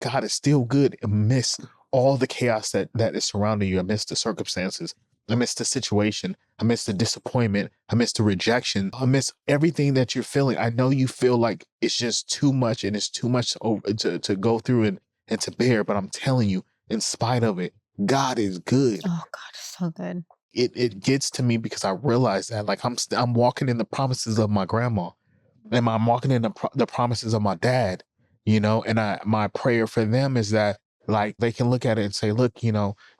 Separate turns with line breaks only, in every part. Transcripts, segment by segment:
God is still good amidst all the chaos that is surrounding you, amidst the circumstances, amidst the situation, amidst the disappointment, amidst the rejection, amidst everything that you're feeling. I know you feel like it's just too much and it's too much to go through and to bear, but I'm telling you, in spite of it, God is good.
Oh God, so good.
It gets to me because I realize that, like, I'm walking in the promises of my grandma, and I'm walking in the promises of my dad, and my prayer for them is that, like, they can look at it and say, look,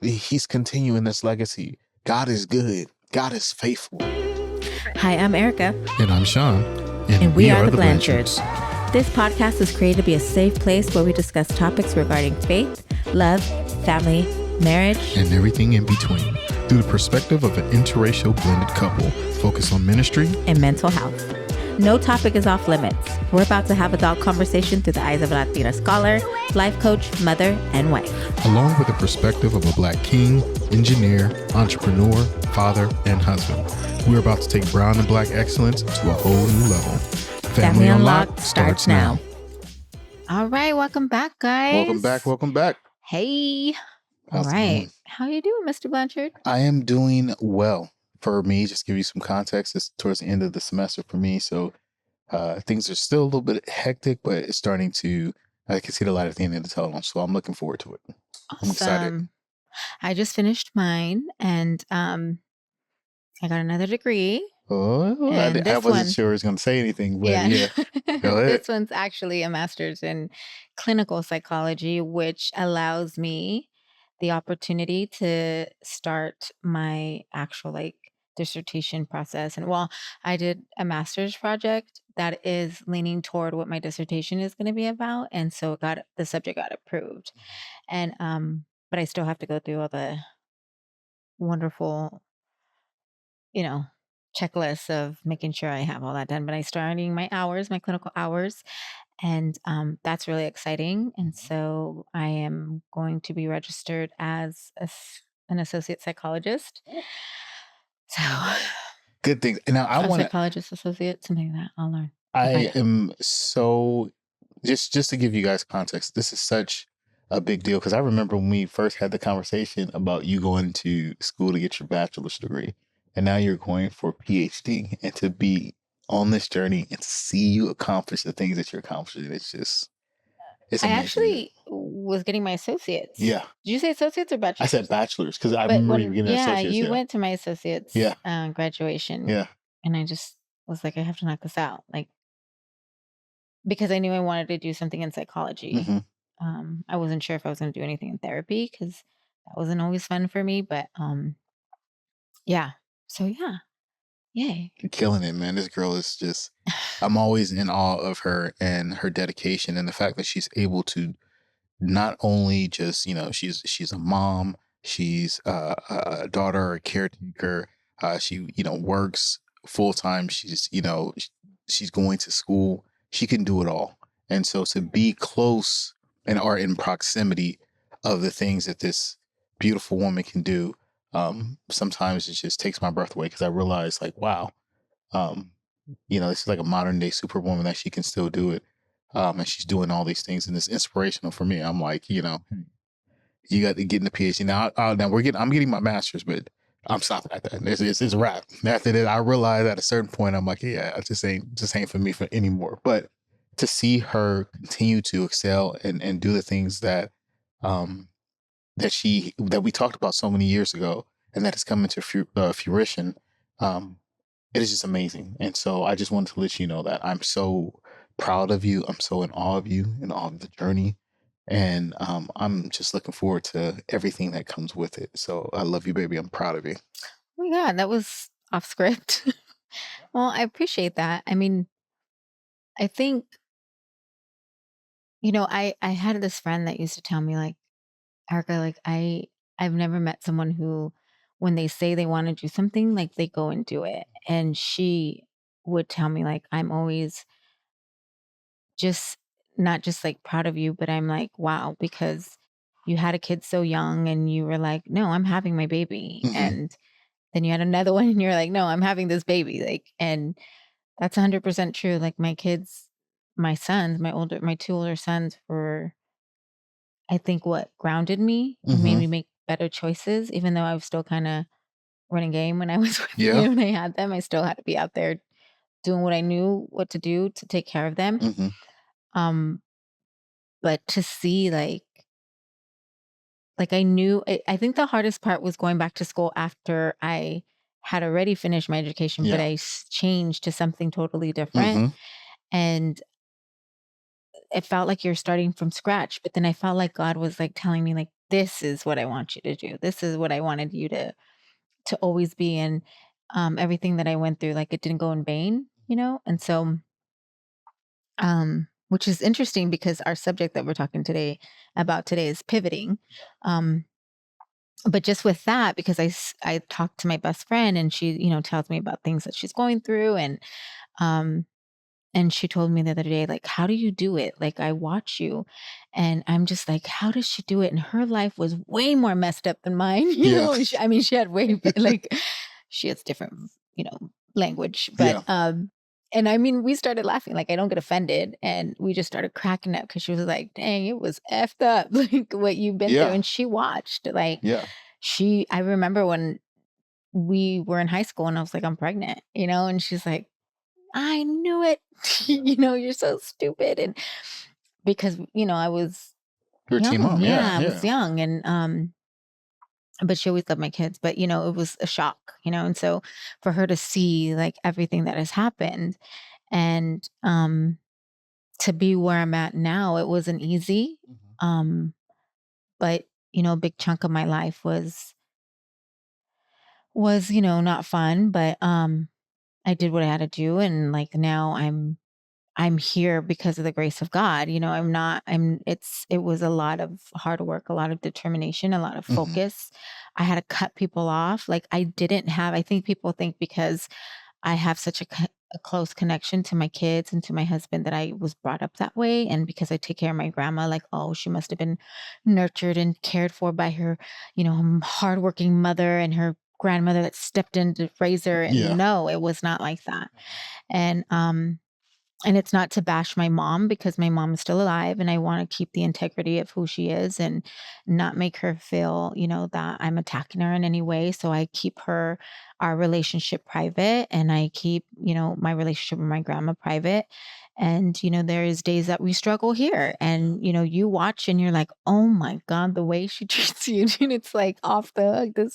he's continuing this legacy. God is good. God is faithful.
Hi, I'm Erika.
And I'm Sean.
And we are the Blanchards. This podcast is created to be a safe place where we discuss topics regarding faith, love, family, marriage,
and everything in between through the perspective of an interracial blended couple focused on ministry
and mental health. No topic is off limits. We're about to have adult conversation through the eyes of a Latina scholar, life coach, mother, and wife.
Along with the perspective of a Black king, engineer, entrepreneur, father, and husband. We're about to take brown and Black excellence to a whole new level.
Family Unlocked starts now. All right, welcome back, guys.
Welcome back.
Hey. All right. How you doing, Mr. Blanchard?
I am doing well. For me, just give you some context, it's towards the end of the semester for me. So things are still a little bit hectic, but it's starting to, I can see the light at the end of the tunnel. So I'm looking forward to it.
Awesome.
I'm excited.
I just finished mine and I got another degree.
Oh, I wasn't sure I was going to say anything, but yeah. Go ahead.
This one's actually a master's in clinical psychology, which allows me the opportunity to start my actual dissertation process. And while I did a master's project that is leaning toward what my dissertation is going to be about, and so the subject got approved, and but I still have to go through all the wonderful, checklists of making sure I have all that done. But I'm starting my clinical hours, and that's really exciting. And so I am going to be registered as an associate psychologist. So
good thing. Now I want
psychologist associate, something like that. I'll learn.
I am so just to give you guys context. This is such a big deal because I remember when we first had the conversation about you going to school to get your bachelor's degree, and now you're going for a PhD, and to be on this journey and to see you accomplish the things that you're accomplishing, it's amazing.
I actually was getting my associates.
Yeah.
Did you say associates or bachelor's?
I said bachelor's because I remember you were getting associates.
Yeah, you went to my associates graduation.
Yeah.
And I just was like, I have to knock this out. Because I knew I wanted to do something in psychology.
Mm-hmm.
I wasn't sure if I was going to do anything in therapy because that wasn't always fun for me. But yeah. So yeah. Yay.
You're killing it, man. This girl is just, I'm always in awe of her and her dedication and the fact that she's able to not only just, she's a mom, she's a daughter, a caretaker. She, works full time. She's, she's going to school. She can do it all. And so to be close and are in proximity of the things that this beautiful woman can do, sometimes it just takes my breath away because I realize wow, this is like a modern day superwoman that she can still do it. And she's doing all these things and it's inspirational for me. I'm like, you got to get in the PhD. Now, I'm getting my master's, but I'm stopping at that. It's a wrap. After that, I realized at a certain point, I'm like, yeah, it just ain't for me for anymore. But to see her continue to excel and do the things that we talked about so many years ago, and that has come into fruition, it is just amazing. And so I just wanted to let you know that I'm so proud of you. I'm so in awe of you and all of the journey. And I'm just looking forward to everything that comes with it. So I love you, baby. I'm proud of you.
Oh my God, that was off script. Well, I appreciate that. I mean, I think, I had this friend that used to tell me Erika, I've never met someone who, when they say they want to do something, they go and do it. And she would tell me I'm always just not just proud of you, but I'm like, wow, because you had a kid so young and you were like, no, I'm having my baby.
Mm-hmm.
And then you had another one and you're like, no, I'm having this baby. And that's 100% true. My kids, my two older sons were I think what grounded me and made
Mm-hmm.
me make better choices, even though I was still kind of running game when I was
Yeah.
when I had them. I still had to be out there doing what I knew what to do to take care of them.
Mm-hmm.
Um, but to see like I knew I think the hardest part was going back to school after I had already finished my education, but
Yeah.
changed to something totally different.
Mm-hmm.
And it felt like you're starting from scratch. But then I felt like God was like telling me, like, this is what I want you to do. This is what I wanted you to always be. And everything that I went through, like it didn't go in vain, you know? And so which is interesting because our subject that we're talking today is pivoting. Um, but just with that, because I talked to my best friend and she, tells me about things that she's going through um and she told me the other day, like, how do you do it? Like, I watch you and I'm just like, how does she do it? And her life was way more messed up than mine,
Yeah.
And I mean, she had like, she has different, language, but,
Yeah.
and I mean, we started laughing, like, I don't get offended. And we just started cracking up because she was like, dang, it was effed up, like what you've been through.
Yeah.
And she watched, like,
Yeah.
I remember when we were in high school and I was like, I'm pregnant, and she's like, I knew it. You're so stupid. And because, I was
Your team
young.
mom. Yeah.
Yeah, I was
Yeah.
young. And but she always loved my kids. But, it was a shock, and so for her to see like everything that has happened and to be where I'm at now, it wasn't easy.
Mhm.
But, a big chunk of my life was, not fun. But I did what I had to do. And like now I'm here because of the grace of God. I'm not, it was a lot of hard work, a lot of determination, a lot of
Mhm.
focus. I had to cut people off. Like I think people think because I have such a close connection to my kids and to my husband that I was brought up that way. And because I take care of my grandma, like, oh, she must have been nurtured and cared for by her, hardworking mother and her grandmother that stepped in to raise her. And
Yeah.
no, it was not like that. And and it's not to bash my mom because my mom is still alive and I want to keep the integrity of who she is and not make her feel, that I'm attacking her in any way. So I keep our relationship private and I keep, my relationship with my grandma private. And, there is days that we struggle here and, you watch and you're like, oh my God, the way she treats you. And it's like off the hook.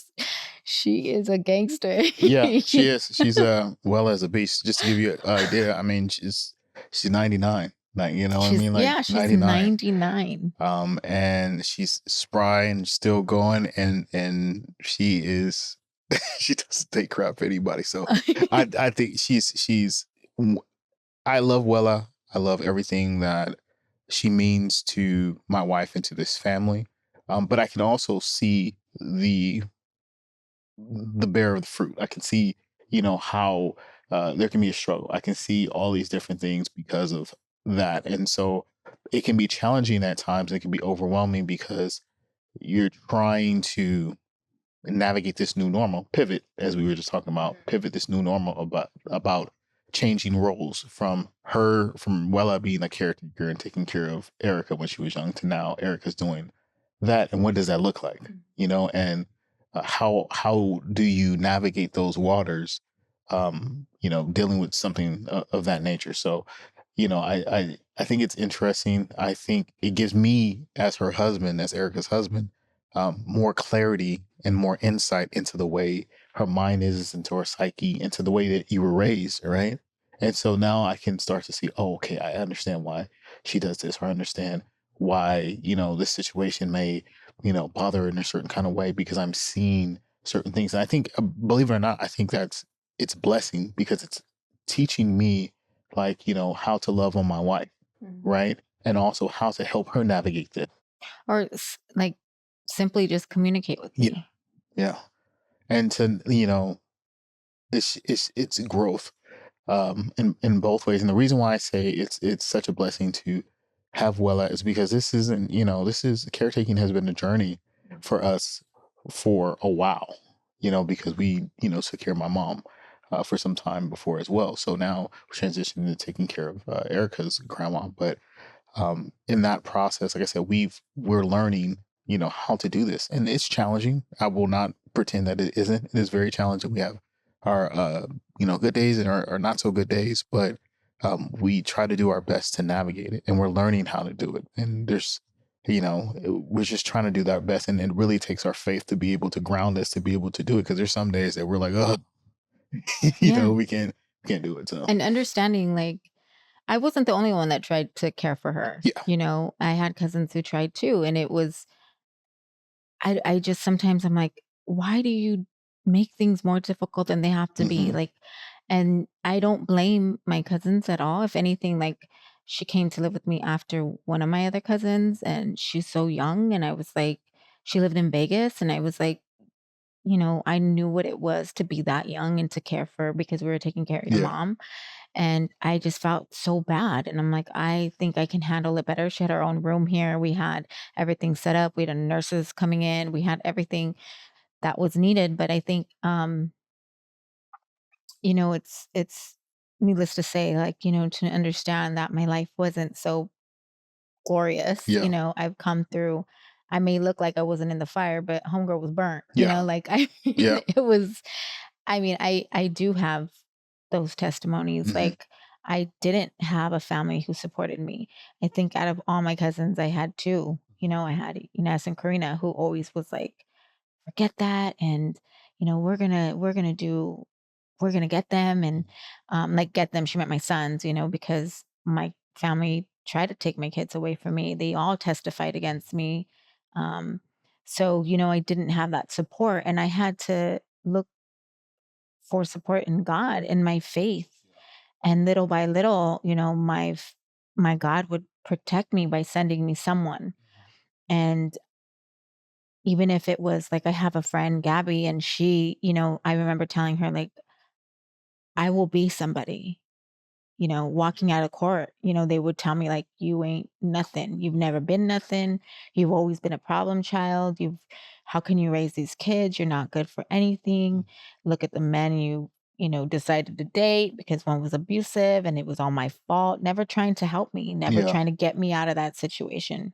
She is a gangster.
Yeah, she is. She's well as a beast. Just to give you an idea, I mean, she's 99. Like, you know what I mean? Like
She's
99.
99.
And she's spry and still going, and she is she doesn't take crap for anybody. So I think I love Wella. I love everything that she means to my wife and to this family. But I can also see the bear of the fruit. I can see, how there can be a struggle. I can see all these different things because of that. And so it can be challenging at times. It can be overwhelming because you're trying to navigate this new normal, pivot, as we were just talking about, pivot this new normal about changing roles from Wella being a caretaker and taking care of Erica when she was young to now Erica's doing that. And what does that look like? And how do you navigate those waters? Dealing with something of that nature. So, I think it's interesting. I think it gives me, as her husband, as Erica's husband, more clarity and more insight into the way her mind is, into her psyche, into the way that you were raised, right? And so now I can start to see, oh, okay, I understand why she does this, or I understand why, this situation may, bother her in a certain kind of way because I'm seeing certain things. And I think, believe it or not, I think it's blessing because it's teaching me, like, how to love on my wife, right? And also how to help her navigate this.
Or like simply just communicate with
Yeah.
me.
Yeah. And to, it's growth in both ways. And the reason why I say it's such a blessing to have Wella is because this isn't, caretaking has been a journey for us for a while, because we, took care of my mom for some time before as well. So now we're transitioning to taking care of Erica's grandma. But in that process, like I said, we're learning, how to do this, and it's challenging. I will not pretend that it isn't. It is very challenging. We have our, good days and our not so good days, but we try to do our best to navigate it, and we're learning how to do it. And we're just trying to do our best, and it really takes our faith to be able to ground us to be able to do it. Because there's some days that we're like, oh,
Yeah.
we can't do it. So
And understanding, like, I wasn't the only one that tried to care for her.
yeah.
I had cousins who tried too. And it was, I just sometimes I'm like, why do you make things more difficult than they have to be?
Hmm.
Like, and I don't blame my cousins at all. If anything, like, she came to live with me after one of my other cousins, and she's so young. And I was like, she lived in Vegas, and I was like, I knew what it was to be that young and to care for her because we were taking care of your
Yeah.
mom. And I just felt so bad. And I'm like, I think I can handle it better. She had our own room here. We had everything set up. We had nurses coming in. We had everything that was needed. But I think, it's needless to say, like, to understand that my life wasn't so glorious.
Yeah.
I've come through. I may look like I wasn't in the fire, but homegirl was burnt.
Yeah.
Like, I
Yeah.
mean, it was. I mean, I do have those testimonies.
Hmm.
Like, I didn't have a family who supported me. I think out of all my cousins, I had two. I had Ines and Karina, who always was like, "Forget that," and we're gonna get them, and like, get them. She meant my sons, because my family tried to take my kids away from me. They all testified against me. Um, so I didn't have that support, and I had to look for support in God and my faith. And little by little, my God would protect me by sending me someone. And even if it was like, I have a friend, Gabby, and she, I remember telling her, like, I will be somebody. Walking out of court, they would tell me, like, you ain't nothing. You've never been nothing. You've always been a problem child. How can you raise these kids? You're not good for anything. Look at the men you decided to date because one was abusive and it was all my fault. Never trying to help me, never
Yeah.
trying to get me out of that situation.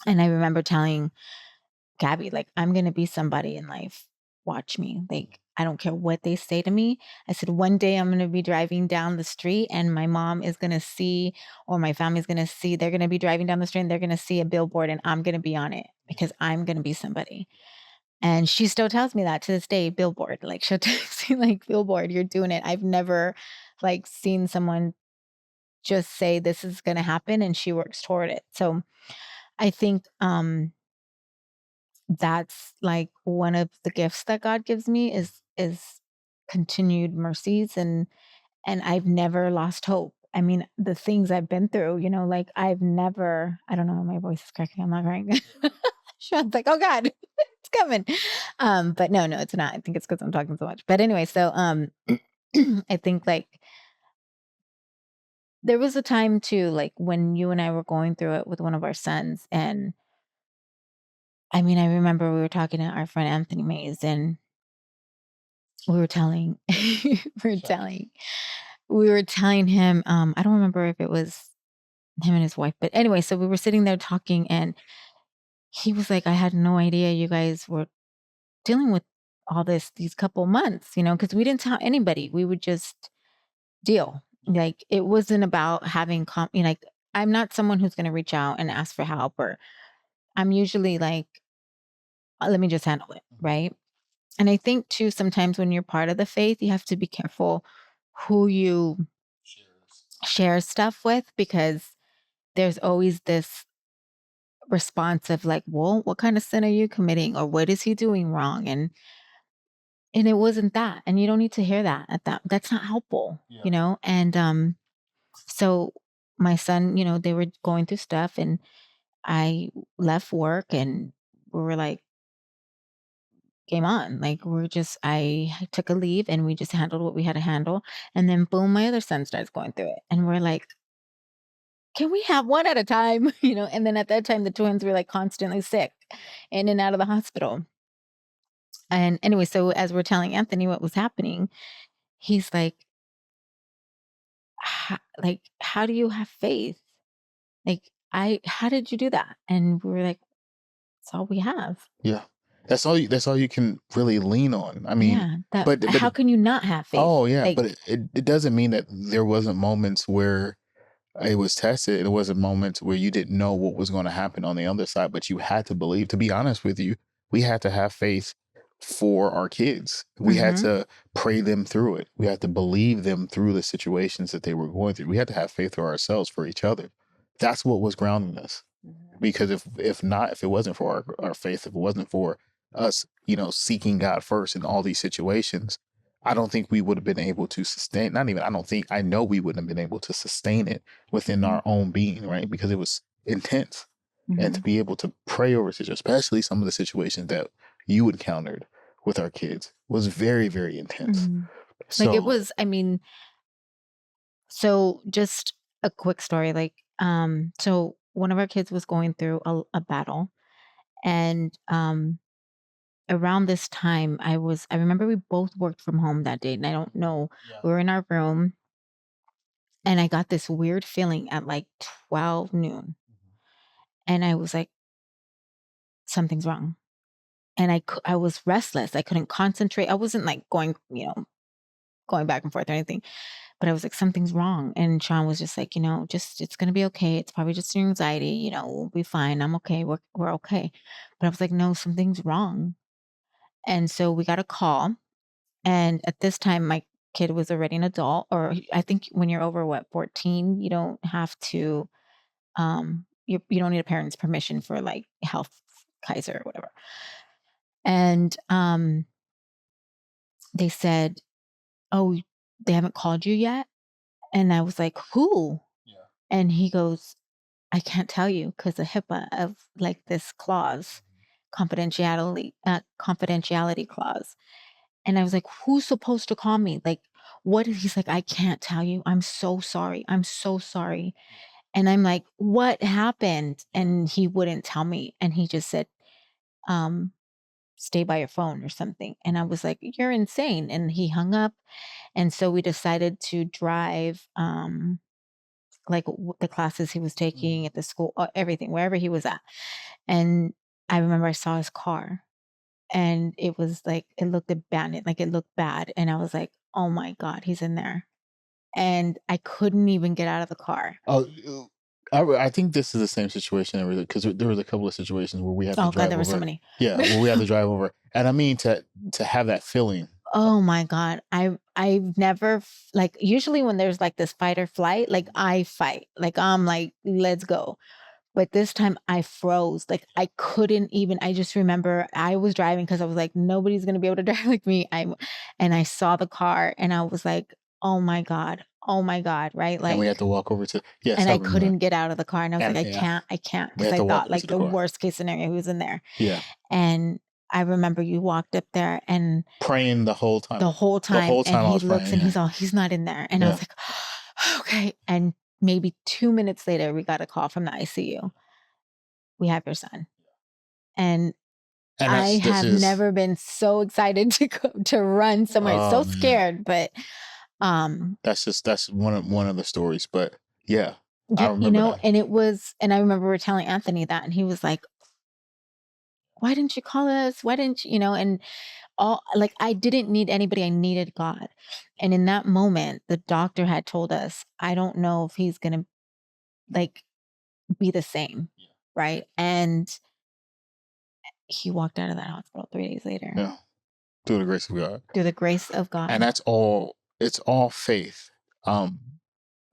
And I remember telling Gabby, like, I'm gonna be somebody in life. Watch me. Like, I don't care what they say to me. I said, one day I'm gonna be driving down the street and my mom is gonna see, or my family's gonna see, they're gonna be driving down the street and they're gonna see a billboard and I'm gonna be on it because I'm gonna be somebody. And she still tells me that to this day, billboard. Like, she'll text me, like, billboard, you're doing it. I've never, like, seen someone just say this is gonna happen and she works toward it. So I think that's like one of the gifts that God gives me is continued mercies, and I've never lost hope. I mean, the things I've been through, like, I don't know, my voice is cracking. I'm not crying. Sean's like, "Oh God, it's coming." But no, it's not. I think it's because I'm talking so much. But anyway, so I think, like, there was a time too, like, when you and I were going through it with one of our sons, and I mean, I remember we were talking to our friend Anthony Mays, and we were telling we were telling we were telling him, I don't remember if it was him and his wife, but anyway, so we were sitting there talking and he was like, "I had no idea you guys were dealing with all these couple months," because we didn't tell anybody. We would just deal. Like, it wasn't about having like, I'm not someone who's gonna reach out and ask for help, or I'm usually like, let me just handle it, right?" And I think too, sometimes when you're part of the faith, you have to be careful who you share stuff with, because there's always this response of like, well, what kind of sin are you committing, or what is he doing wrong? And it wasn't that. And you don't need to hear that at that's not helpful, And so my son, they were going through stuff, and I left work, and we were like, game on. Like, I took a leave and we just handled what we had to handle. And then boom, my other son starts going through it. And we're like, can we have one at a time? And then at that time, the twins were like constantly sick, in and out of the hospital. And anyway, so as we're telling Anthony what was happening, he's like, like, how do you have faith? Like, how did you do that? And we were like, it's all we have.
Yeah. That's all you can really lean on. I mean,
Yeah. That,
but
how can you not have faith?
oh yeah,
Like,
but it doesn't mean that there wasn't moments where it was tested. It wasn't moments where you didn't know what was going to happen on the other side, but you had to believe. To be honest with you, we had to have faith for our kids. We had
mm-hmm,
to pray them through it. We had to believe them through the situations that they were going through. We had to have faith for ourselves, for each other. That's what was grounding us. Because if not, if it wasn't for our faith, if it wasn't for us, seeking God first in all these situations, I don't think we would have been able to sustain. Not even I don't think I know we wouldn't have been able to sustain it within
mm-hmm,
our own being, right? Because it was intense, and
mm-hmm,
to be able to pray over situations, especially some of the situations that you encountered with our kids, was very, very intense.
mm-hmm. Like it
So
was, I mean, so just a quick story. Like, so one of our kids was going through a battle, and around this time, I remember we both worked from home that day, and I don't know,
yeah,
we were in our room, and I got this weird feeling at like 12 noon, and I was like, something's wrong. And I was restless. I couldn't concentrate. I wasn't like going back and forth or anything, but I was like, something's wrong. And Sean was just like, just it's gonna be okay. It's probably just your anxiety. We'll be fine. I'm okay. We're okay. But I was like, no, something's wrong. And so we got a call. And at this time, my kid was already an adult, or I think when you're over what 14, you don't have to. You don't need a parent's permission for like health Kaiser or whatever. And they said, "Oh, they haven't called you yet?" And I was like, "Who?"
yeah,
And he goes, "I can't tell you because of HIPAA of like this clause, confidentiality clause." And I was like, "Who's supposed to call me? Like, what?" He's like, "I can't tell you. I'm so sorry. I'm so sorry." And I'm like, "What happened?" And he wouldn't tell me. And he just said, um, "Stay by your phone or something." And I was like, "You're insane." And he hung up. And so we decided to drive, like the classes he was taking
Mhm.
at the school, everything, wherever he was at. And I remember I saw his car, and it was like, it looked abandoned, like it looked bad. And I was like, oh my God, he's in there. And I couldn't even get out of the car.
Oh, I think this is the same situation because there was a couple of situations where we had to
Oh God,
drive
there were so
over.
many.
Yeah, where we had to drive over, and I mean to have that feeling.
Oh my God. I've never like, usually when there's like this fight or flight, like I fight. Like I'm like, let's go. But this time I froze. Like I couldn't even, I just remember I was driving because I was like, nobody's gonna be able to drive like me. And I saw the car and I was like, oh my God. Oh my God. Right.
And we had
Like,
to walk over to, yes,
and
I
I
remember that.
couldn't get out of the car. And I was like,
And yeah,
I can't.
we
Cause
had
I
to walk
thought
over to
like
the
the
car.
worst case scenario, who's in there.
Yeah,
And I remember you walked up there and
praying the whole time.
the whole
The
time,
whole
and
time I
he
was
looks
praying.
and
Yeah,
he's not in there. And I
yeah.
was like, okay. And maybe 2 minutes later, we got a call from the ICU. We have your son. And
And
I
this
have
is,
never been so excited to go to run somewhere.
oh
So
man,
scared, but um
that's one of the stories. But yeah, I remember that.
and it was, and I remember we were telling Anthony that, and he was like, why didn't you call us? Why didn't you, and all, like, I didn't need anybody, I needed God. And in that moment, the doctor had told us, I don't know if he's gonna like be the same. Right. And he walked out of that hospital 3 days later
Yeah, through the grace of God.
through the grace of
And
God.
that's all. It's all faith. Um,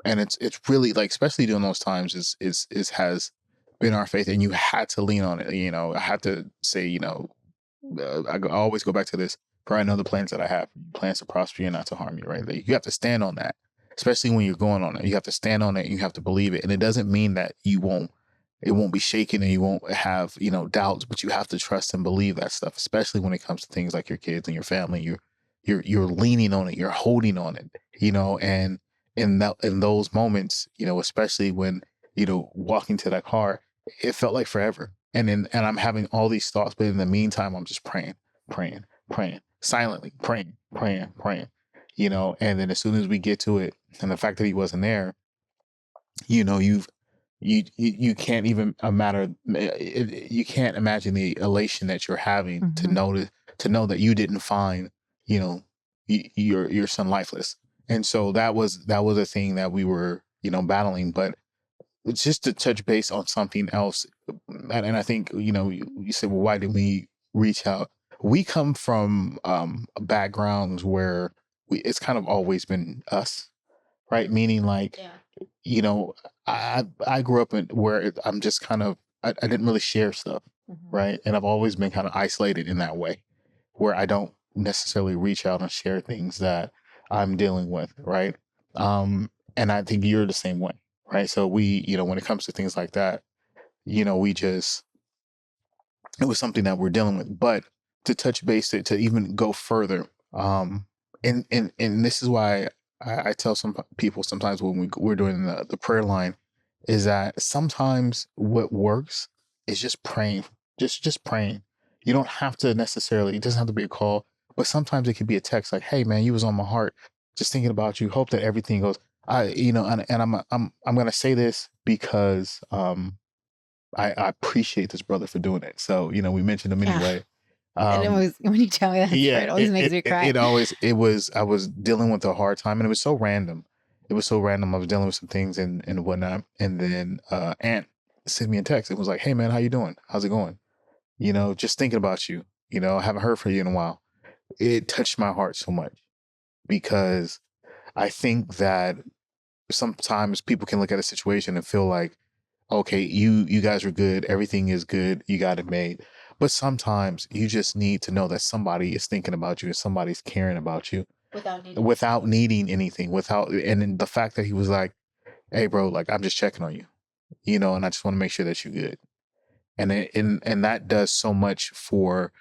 and it's really like, especially during those times, is has been our faith, and you had to lean on it. I had to say, I always go back to this. For I know the plans that I have, plans to prosper you and not to harm you. Right? Like, you have to stand on that, especially when you're going on it. You have to stand on it. And you have to believe it, and it doesn't mean that it won't be shaken and you won't have doubts, but you have to trust and believe that stuff, especially when it comes to things like your kids and your family. You're leaning on it, you're holding on it, and in those moments, especially when walking to that car, it felt like forever. And I'm having all these thoughts, but in the meantime, I'm just praying, praying, praying, silently praying, praying, praying. And then as soon as we get to it, and the fact that he wasn't there, you've you can't even you can't imagine the elation that you're having
Mhm.
to know that you didn't find, you know, your son lifeless. And so that was a thing that we were, you know, battling. But it's just to touch base on something else, and I think, you know, you said, well, why didn't we reach out? We come from backgrounds where it's kind of always been us, right? Meaning, like,
Yeah.
you know, I grew up in where I'm just kind of, I didn't really share stuff,
Mhm.
right? And I've always been kind of isolated in that way, where I don't necessarily reach out and share things that I'm dealing with, right? And I think you're the same way, right? So we, you know, when it comes to things like that, you know, we just, it was something that we're dealing with. But to touch base, to even go further, and this is why I tell some people sometimes when we're doing the prayer line, is that sometimes what works is just praying, just praying. You don't have to necessarily, it doesn't have to be a call, but sometimes it could be a text like, "Hey man, you was on my heart, just thinking about you. Hope that everything goes." You know, and I'm gonna say this because I appreciate this brother for doing it. So, you know, we mentioned him
Yeah.
anyway.
And it
Um,
was when you tell me that story,
yeah,
it always makes me cry.
it always, it was, I was dealing with a hard time and it was so random. It was so random. I was dealing with some things and whatnot. And then, Aunt sent me a text. It was like, "Hey man, how you doing? How's it going? You know, just thinking about you, you know, I haven't heard from you in a while." It touched my heart so much because I think that sometimes people can look at a situation and feel like, okay, you guys are good, everything is good, you got it made. But sometimes you just need to know that somebody is thinking about you and somebody's caring about you
Without needing
without needing anything, without, and then the fact that he was like, "Hey bro, like I'm just checking on you, you know, and I just want to make sure that you're good." And that does so much for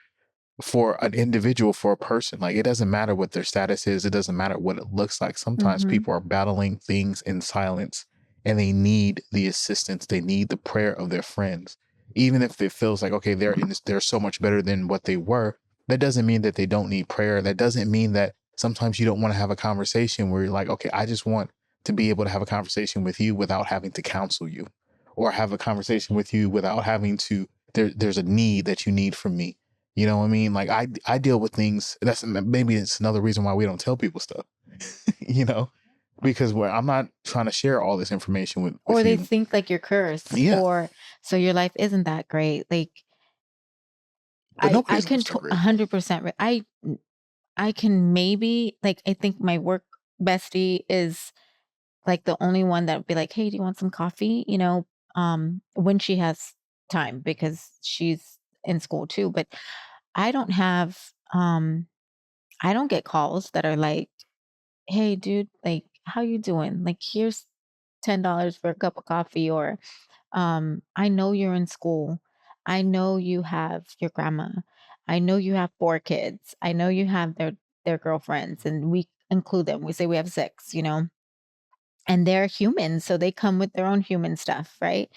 an individual, for a person. Like, it doesn't matter what their status is, it doesn't matter what it looks like. Sometimes
Mhm.
people are battling things in silence and they need the assistance, they need the prayer of their friends. Even if it feels like, okay, they're so much better than what they were, that doesn't mean that they don't need prayer. That doesn't mean that sometimes you don't want to have a conversation where you're like, okay, I just want to be able to have a conversation with you without having to counsel you, or have a conversation with you without having to, there's a need that you need from me. You know what I mean? Like, I deal with things. That's maybe it's another reason why we don't tell people stuff. You know, because I'm not trying to share all this information
Or
with
they
you.
think like you're cursed,
Yeah,
or so your life isn't that great. Like
but
I
nobody's
can
life so great.
100% I can maybe like I think my work bestie is like the only one that would be like, "Hey, do you want some coffee?" You know, when she has time because she's in school too. But I don't have I don't get calls that are like, "Hey, dude, like, how you doing? Like, here's $10 for a cup of coffee," or I know you're in school. I know you have your grandma. I know you have 4 kids. I know you have their girlfriends, and we include them. We say we have 6, you know, and they're humans, so they come with their own human stuff, right?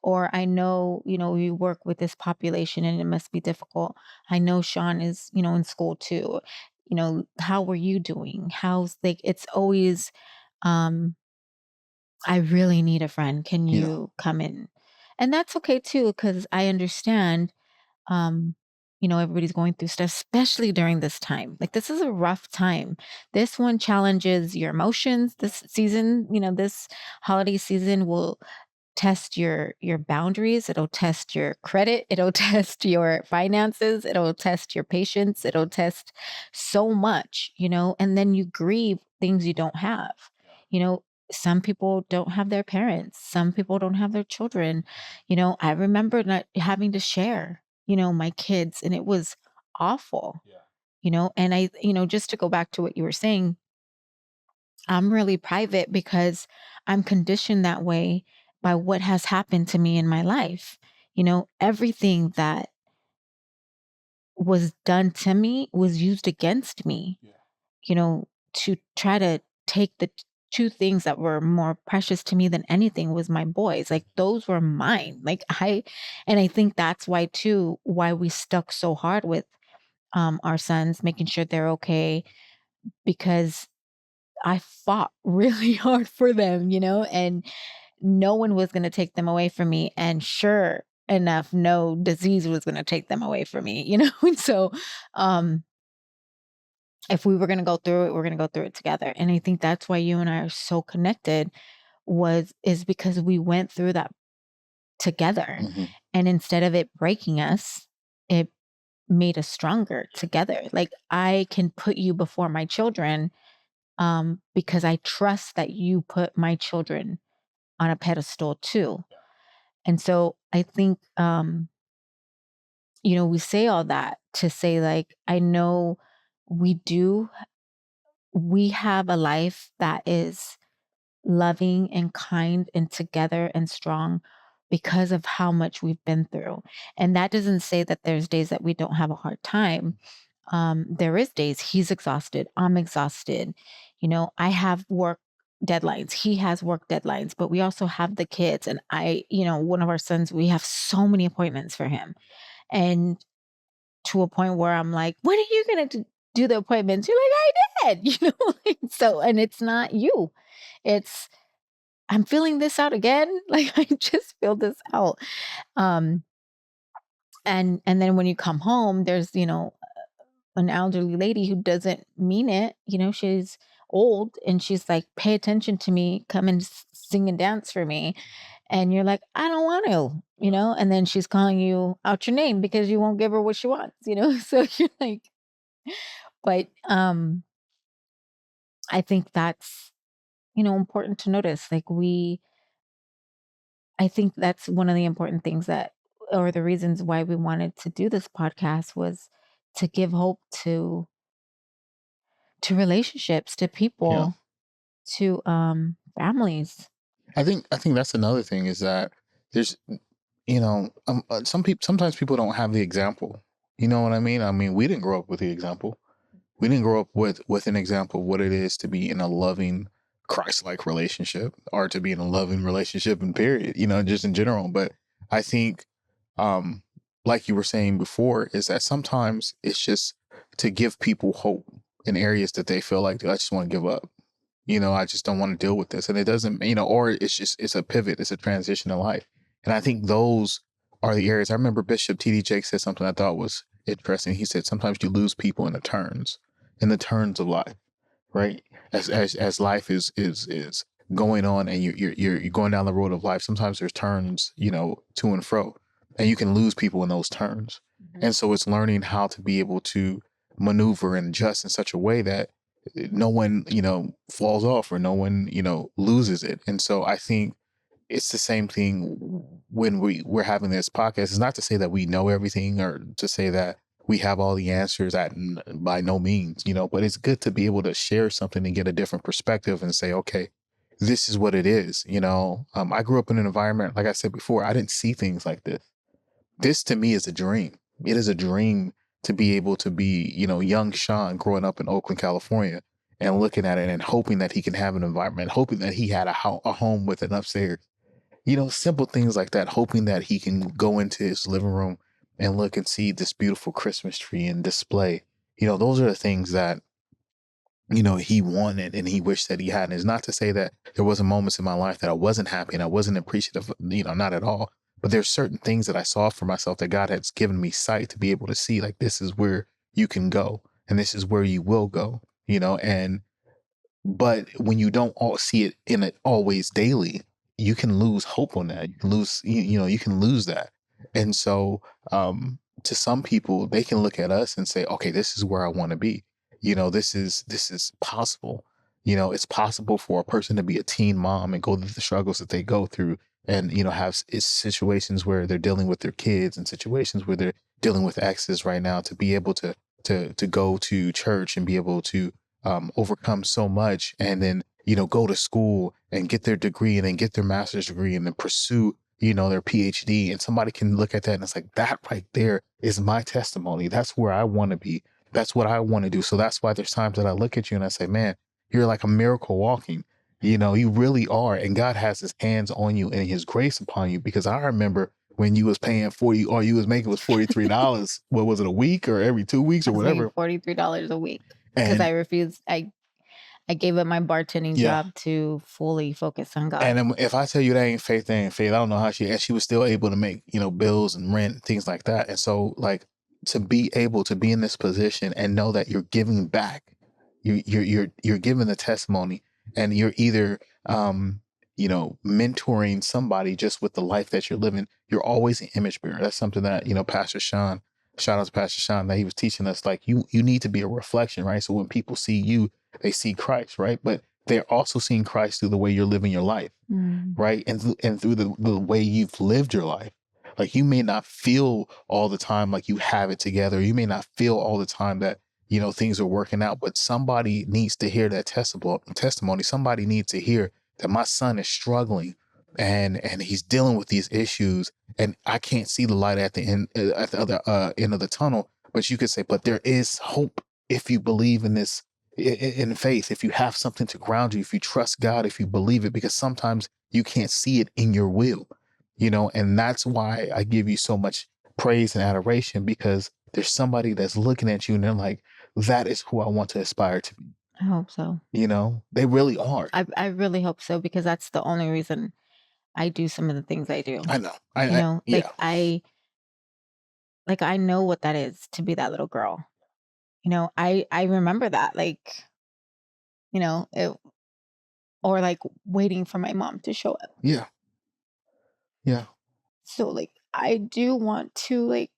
Or I know, you know, you work with this population and it must be difficult. I know Sean is, you know, in school too. You know, how were you doing? How's like it's always um I really need a friend. Can
Yeah,
you come in? And that's okay too, because I understand, um, you know, everybody's going through stuff, especially during this time. Like, this is a rough time. This one challenges your emotions. This season, you know, this holiday season will test your boundaries, it'll test your credit, it'll test your finances, it'll test your patience, it'll test so much, you know, and then you grieve things you don't have. You know, some people don't have their parents, some people don't have their children. You know, I remember not having to share, you know, my kids, and it was awful. You know, and I, you know, just to go back to what you were saying, I'm really private because I'm conditioned that way by what has happened to me in my life. You know, everything that was done to me was used against me, you know, to try to take the 2 things that were more precious to me than anything was my boys. Like, those were mine. Like, and I think that's why too, why we stuck so hard with our sons, making sure they're okay, because I fought really hard for them, you know, and no one was going to take them away from me. And sure enough, no disease was going to take them away from me, you know? And so, if we were going to go through it, we're going to go through it together. And I think that's why you and I are so connected is because we went through that together.
Mm-hmm.
And instead of it breaking us, it made us stronger together. Like, I can put you before my children because I trust that you put my children on a pedestal too. And so I think, we say all that to say, like, I know we have a life that is loving and kind and together and strong because of how much we've been through. And that doesn't say that there's days that we don't have a hard time. There is days he's exhausted, I'm exhausted. I have work deadlines. He has work deadlines, but we also have the kids. And one of our sons, we have so many appointments for him. And to a point where I'm like, when are you going to do the appointments? You're like, I did, like, so, and it's not you. It's, I'm feeling this out again. Like, I just feel this out. And then when you come home, there's, an elderly lady who doesn't mean it. She's old and she's like, pay attention to me, come and sing and dance for me. And you're like, I don't want to, and then she's calling you out your name because you won't give her what she wants, so you're like, but I think that's, important to notice. Like, I think that's one of the important things or the reasons why we wanted to do this podcast was to give hope to relationships, to
Yeah.
people, to families.
I think that's another thing is that there's, sometimes people don't have the example. You know what I mean? I mean, we didn't grow up with the example. We didn't grow up with an example of what it is to be in a loving Christ-like relationship or to be in a loving relationship in period, just in general. But I think, um, like you were saying before, is that sometimes it's just to give people hope in areas that they feel like I just want to give up. I just don't want to deal with this. And it doesn't, or it's a pivot, it's a transition in life. And I think those are the areas. I remember Bishop T.D. Jakes said something I thought was interesting. He said, sometimes you lose people in the turns of life, right? As life is going on and you're going down the road of life, sometimes there's turns, to and fro, and you can lose people in those turns. Mm-hmm. And so it's learning how to be able to maneuver and adjust in such a way that no one, falls off or no one, loses it. And so I think it's the same thing when we're having this podcast. It's not to say that we know everything or to say that we have all the answers by no means, but it's good to be able to share something and get a different perspective and say, okay, this is what it is. I grew up in an environment, like I said before, I didn't see things like this. This to me is a dream. It is a dream to be able to be, young Sean growing up in Oakland, California, and looking at it and hoping that he can have an environment, hoping that he had a home with an upstairs, simple things like that, hoping that he can go into his living room and look and see this beautiful Christmas tree and display. Those are the things that, he wanted and he wished that he had. And it's not to say that there wasn't moments in my life that I wasn't happy and I wasn't appreciative, not at all. But there's certain things that I saw for myself that God has given me sight to be able to see, like, this is where you can go and this is where you will go, but when you don't all see it in it always daily, you can lose hope on that. You can lose, you can lose that. And so, to some people, they can look at us and say, okay, this is where I want to be. This is possible. It's possible for a person to be a teen mom and go through the struggles that they go through and, have situations where they're dealing with their kids and situations where they're dealing with exes right now, to be able to go to church and be able to overcome so much and then, go to school and get their degree and then get their master's degree and then pursue, their PhD. And somebody can look at that and it's like, that right there is my testimony. That's where I want to be. That's what I want to do. So that's why there's times that I look at you and I say, man, you're like a miracle walking. You really are. And God has his hands on you and his grace upon you, because I remember when you was paying 40, or you was making was $43. What was it, a week or every 2 weeks or whatever?
$43 a week because I refused. I gave up my bartending
Yeah.
job to fully focus on God.
And if I tell you that ain't faith, that ain't faith. I don't know how she was still able to make, bills and rent and things like that. And so, like, to be able to be in this position and know that you're giving back, you're giving the testimony, and you're either mentoring somebody just with the life that you're living. You're always an image bearer. That's something that, Pastor Sean, shout out to Pastor Sean, that he was teaching us. Like, you need to be a reflection, right? So when people see you, they see Christ, right? But they're also seeing Christ through the way you're living your life, right? And through the way you've lived your life. Like, you may not feel all the time like you have it together. You may not feel all the time that, things are working out, but somebody needs to hear that testimony. Somebody needs to hear that my son is struggling and he's dealing with these issues, and I can't see the light at the end, at the other end of the tunnel. But you could say, but there is hope if you believe in this, in faith, if you have something to ground you, if you trust God, if you believe it, because sometimes you can't see it in your will, and that's why I give you so much praise and adoration, because there's somebody that's looking at you and they're like, that is who I want to aspire to be.
I hope so.
They really are.
I really hope so, because that's the only reason I do some of the things I do.
I know.
Like, I know what that is to be that little girl. I remember that, like, it, or like waiting for my mom to show up.
Yeah. Yeah.
So, like, I do want to, like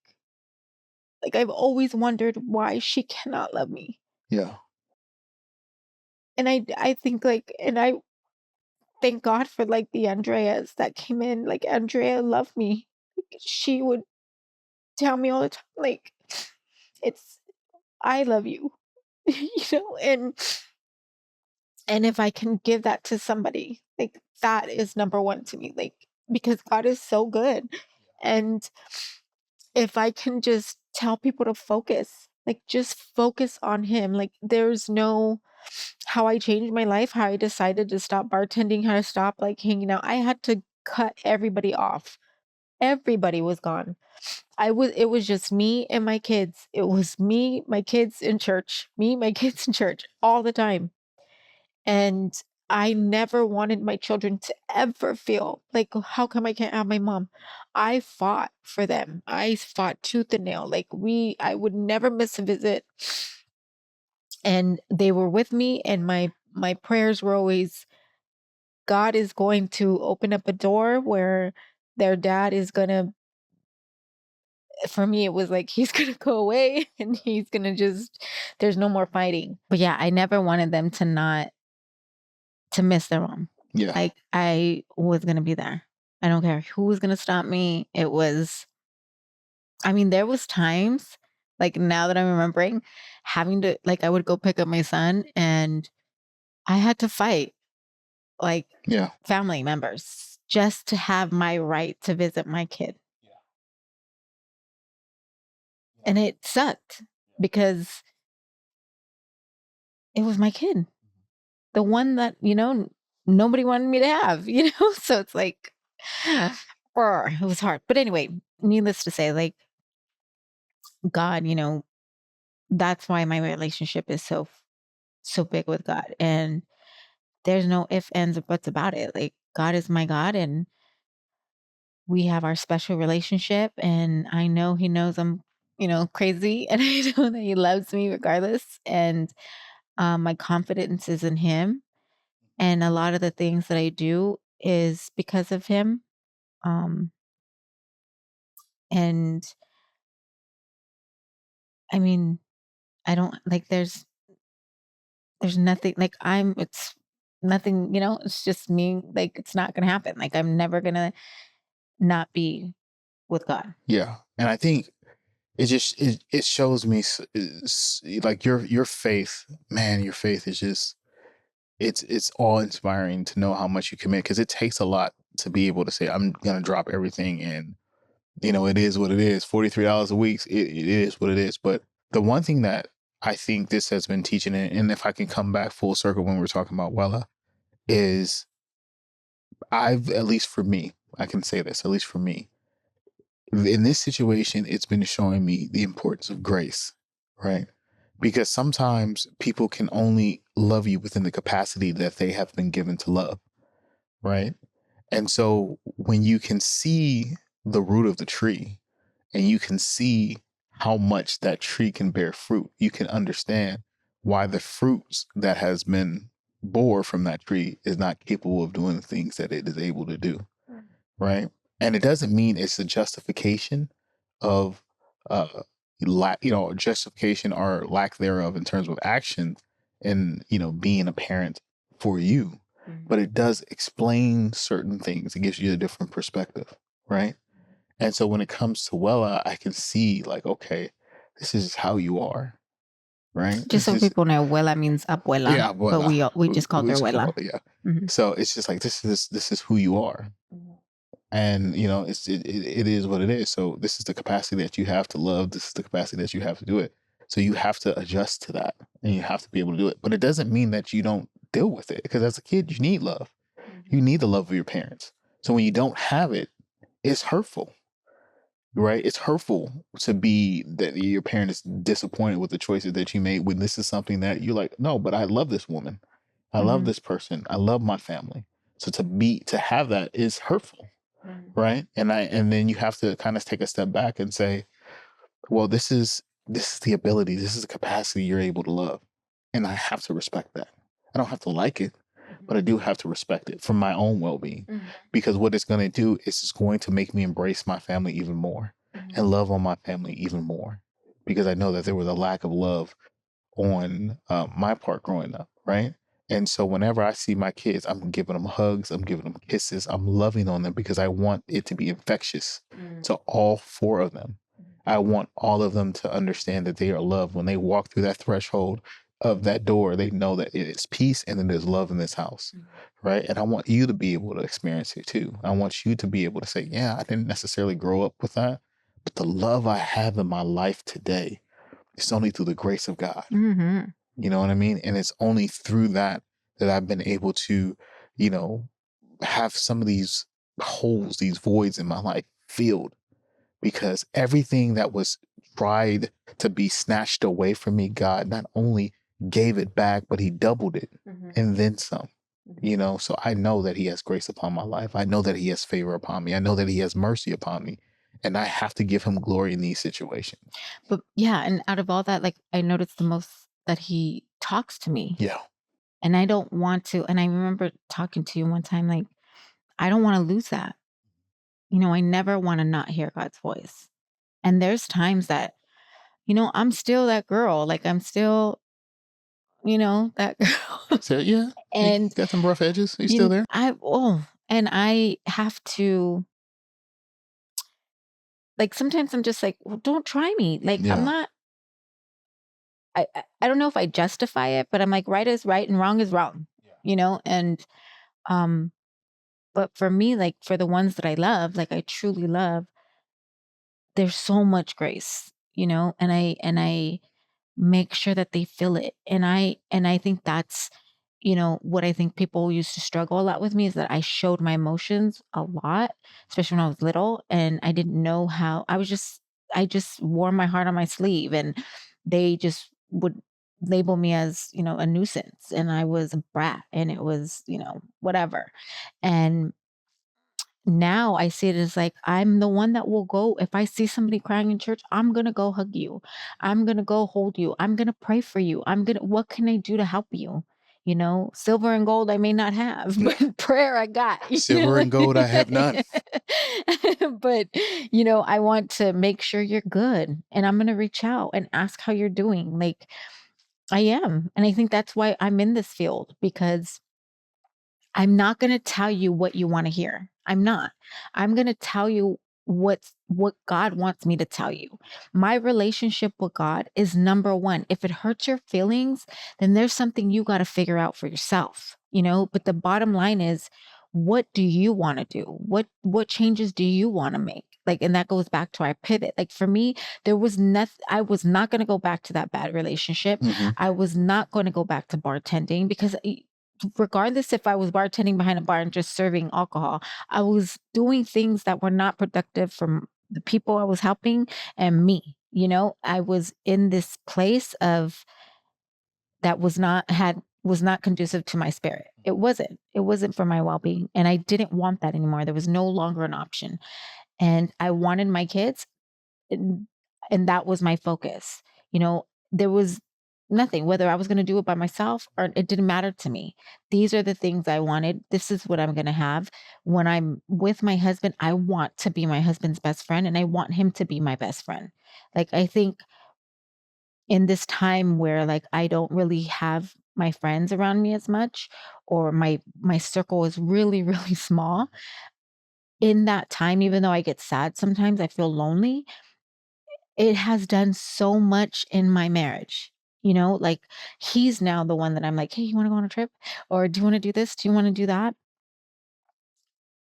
I've always wondered why she cannot love me.
Yeah.
And I think, like, and I thank God for, like, the Andreas that came in. Like, Andrea loved me. She would tell me all the time, like, it's, I love you, and if I can give that to somebody, like, that is number one to me, like, because God is so good. And if I can just tell people to focus, like, just focus on him. Like, there's no, how I changed my life, how I decided to stop bartending, how to stop, like, hanging out. I had to cut everybody off. Everybody was gone. It was just me and my kids. It was me, my kids in church, me, my kids in church all the time. And I never wanted my children to ever feel like, how come I can't have my mom? I fought for them. I fought tooth and nail. Like, I would never miss a visit. And they were with me, and my prayers were always, God is going to open up a door where their dad is gonna, for me, it was like, he's gonna go away and he's gonna just, there's no more fighting. But yeah, I never wanted them to miss their mom.
Yeah.
Like, I was gonna be there. I don't care who was gonna stop me. It was, I mean, there was times, like, now that I'm remembering, having to, like, I would go pick up my son and I had to fight, like,
Yeah.
family members just to have my right to visit my kid. And it sucked because it was my kid. The one that, nobody wanted me to have, So it's like, it was hard. But anyway, needless to say, like, God, that's why my relationship is so big with God. And there's no ifs, ands, or buts about it. Like, God is my God, and we have our special relationship. And I know He knows I'm, crazy, and I know that He loves me regardless. And my confidence is in Him. And a lot of the things that I do is because of Him. And I mean, I don't like, there's nothing, like, it's nothing, it's just me. Like, it's not going to happen. Like, I'm never going to not be with God.
Yeah. And I think it shows me like your faith, man, your faith is just, it's awe inspiring to know how much you commit, because it takes a lot to be able to say, I'm going to drop everything, and it is what it is. $43 a week. It is what it is. But the one thing that I think this has been teaching, and if I can come back full circle when we're talking about Wella, is at least for me, I can say this, at least for me, in this situation, it's been showing me the importance of grace, right? Because sometimes people can only love you within the capacity that they have been given to love, right? And so when you can see the root of the tree and you can see how much that tree can bear fruit, you can understand why the fruits that has been bore from that tree is not capable of doing the things that it is able to do, right? And it doesn't mean it's a justification of uh justification or lack thereof in terms of action and being a parent for you, but it does explain certain things. It gives you a different perspective, right? And so when it comes to Wella, I can see like, okay, this is how you are, right?
Just so people know, Wella means abuela.
Yeah,
But
Wella.
we just called her Wella.
Yeah.
Mhm.
So it's just like this is who you are. And it is what it is. So this is the capacity that you have to love. This is the capacity that you have to do it. So you have to adjust to that, and you have to be able to do it. But it doesn't mean that you don't deal with it, because as a kid, you need love. You need the love of your parents. So when you don't have it, it's hurtful, right? It's hurtful to be that your parent is disappointed with the choices that you made when this is something that you're like, no, but I love this woman. I love this person. I love my family. So to have that is hurtful. Right. And then you have to kind of take a step back and say, well, this is the ability, this is the capacity you're able to love. And I have to respect that. I don't have to like it, but I do have to respect it for my own well-being. Because what it's going to do is it's going to make me embrace my family even more and love on my family even more. Because I know that there was a lack of love on my part growing up, right? And so whenever I see my kids, I'm giving them hugs, I'm giving them kisses, I'm loving on them because I want it to be infectious to all four of them. I want all of them to understand that they are loved. When they walk through that threshold of that door, they know that it is peace and then there's love in this house, right? And I want you to be able to experience it too. I want you to be able to say, yeah, I didn't necessarily grow up with that, but the love I have in my life today, it's only through the grace of God.
Mm-hmm.
You know what I mean? And it's only through that I've been able to, have some of these holes, these voids in my life filled, because everything that was tried to be snatched away from me, God not only gave it back, but he doubled it and then some. So I know that he has grace upon my life. I know that he has favor upon me. I know that he has mercy upon me. And I have to give him glory in these situations.
But yeah, and out of all that, like I noticed the most that he talks to me.
Yeah.
And I don't want to. And I remember talking to you one time, like, I don't want to lose that. I never want to not hear God's voice. And there's times that, I'm still that girl. Like I'm still, that girl.
So yeah, you
And
got some rough edges. You still there?
And I have to, like, sometimes I'm just like, well, don't try me. Like,
Yeah.
I'm not, I don't know if I justify it, but I'm like, right is right and wrong is wrong, and, but for me, like for the ones that I love, like I truly love, there's so much grace, and I make sure that they feel it. And I think that's, what I think people used to struggle a lot with me is that I showed my emotions a lot, especially when I was little, and I didn't know how. I just wore my heart on my sleeve, and they just would label me as, a nuisance, and I was a brat, and it was, whatever. And now I see it as like, I'm the one that will go. If I see somebody crying in church, I'm going to go hug you. I'm going to go hold you. I'm going to pray for you. What can I do to help you? Silver and gold I may not have, but prayer I got.
Silver and gold I have none.
But, I want to make sure you're good, and I'm going to reach out and ask how you're doing. Like I am. And I think that's why I'm in this field, because I'm not going to tell you what you want to hear. I'm not. I'm going to tell you what God wants me to tell you. My relationship with God is number one. If it hurts your feelings, then there's something you got to figure out for yourself, but the bottom line is, what do you want to do? What changes do you want to make? Like, and that goes back to our pivot. Like for me, there was nothing, I was not going to go back to that bad relationship. I was not going to go back to bartending, because regardless if I was bartending behind a bar and just serving alcohol, I was doing things that were not productive for the people I was helping and me. I was in this place of that was not had was not conducive to my spirit. It wasn't. It wasn't for my well-being, and I didn't want that anymore. There was no longer an option, and I wanted my kids, and that was my focus. There was nothing, whether I was gonna do it by myself or it didn't matter to me. These are the things I wanted. This is what I'm gonna have. When I'm with my husband, I want to be my husband's best friend, and I want him to be my best friend. Like, I think in this time where, like, I don't really have my friends around me as much, or my circle is really, really small, in that time, even though I get sad sometimes, I feel lonely, it has done so much in my marriage. Like, he's now the one that I'm like, "Hey, you wanna go on a trip?" Or, "Do you wanna do this? Do you wanna do that?"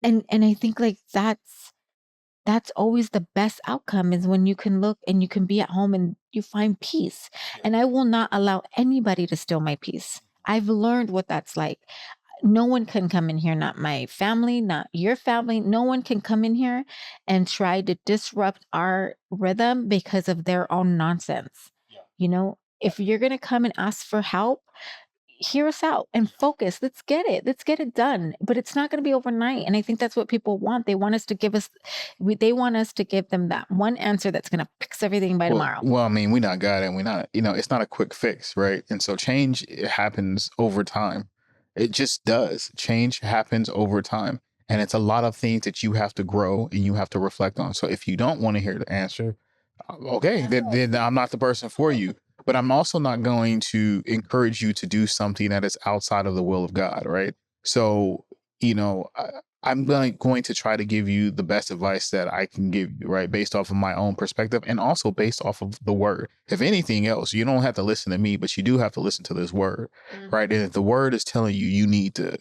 And I think, like, that's always the best outcome, is when you can look and you can be at home and you find peace. And I will not allow anybody to steal my peace. I've learned what that's like. No one can come in here, not my family, not your family. No one can come in here and try to disrupt our rhythm because of their own nonsense. If you're going to come and ask for help, hear us out and focus. Let's get it. Let's get it done. But it's not going to be overnight. And I think that's what people want. They want us to give us, they want us to give them that one answer that's going to fix everything by
Well,
tomorrow.
well, I mean, we're not God, and we're not, it's not a quick fix, right? And so change, it happens over time. It just does. Change happens over time. And it's a lot of things that you have to grow and you have to reflect on. So if you don't want to hear the answer, okay, then I'm not the person for you. But I'm also not going to encourage you to do something that is outside of the will of God, right? So, I'm going to try to give you the best advice that I can give you, right? Based off of my own perspective and also based off of the word. If anything else, you don't have to listen to me, but you do have to listen to this word, right? And if the word is telling you you need to,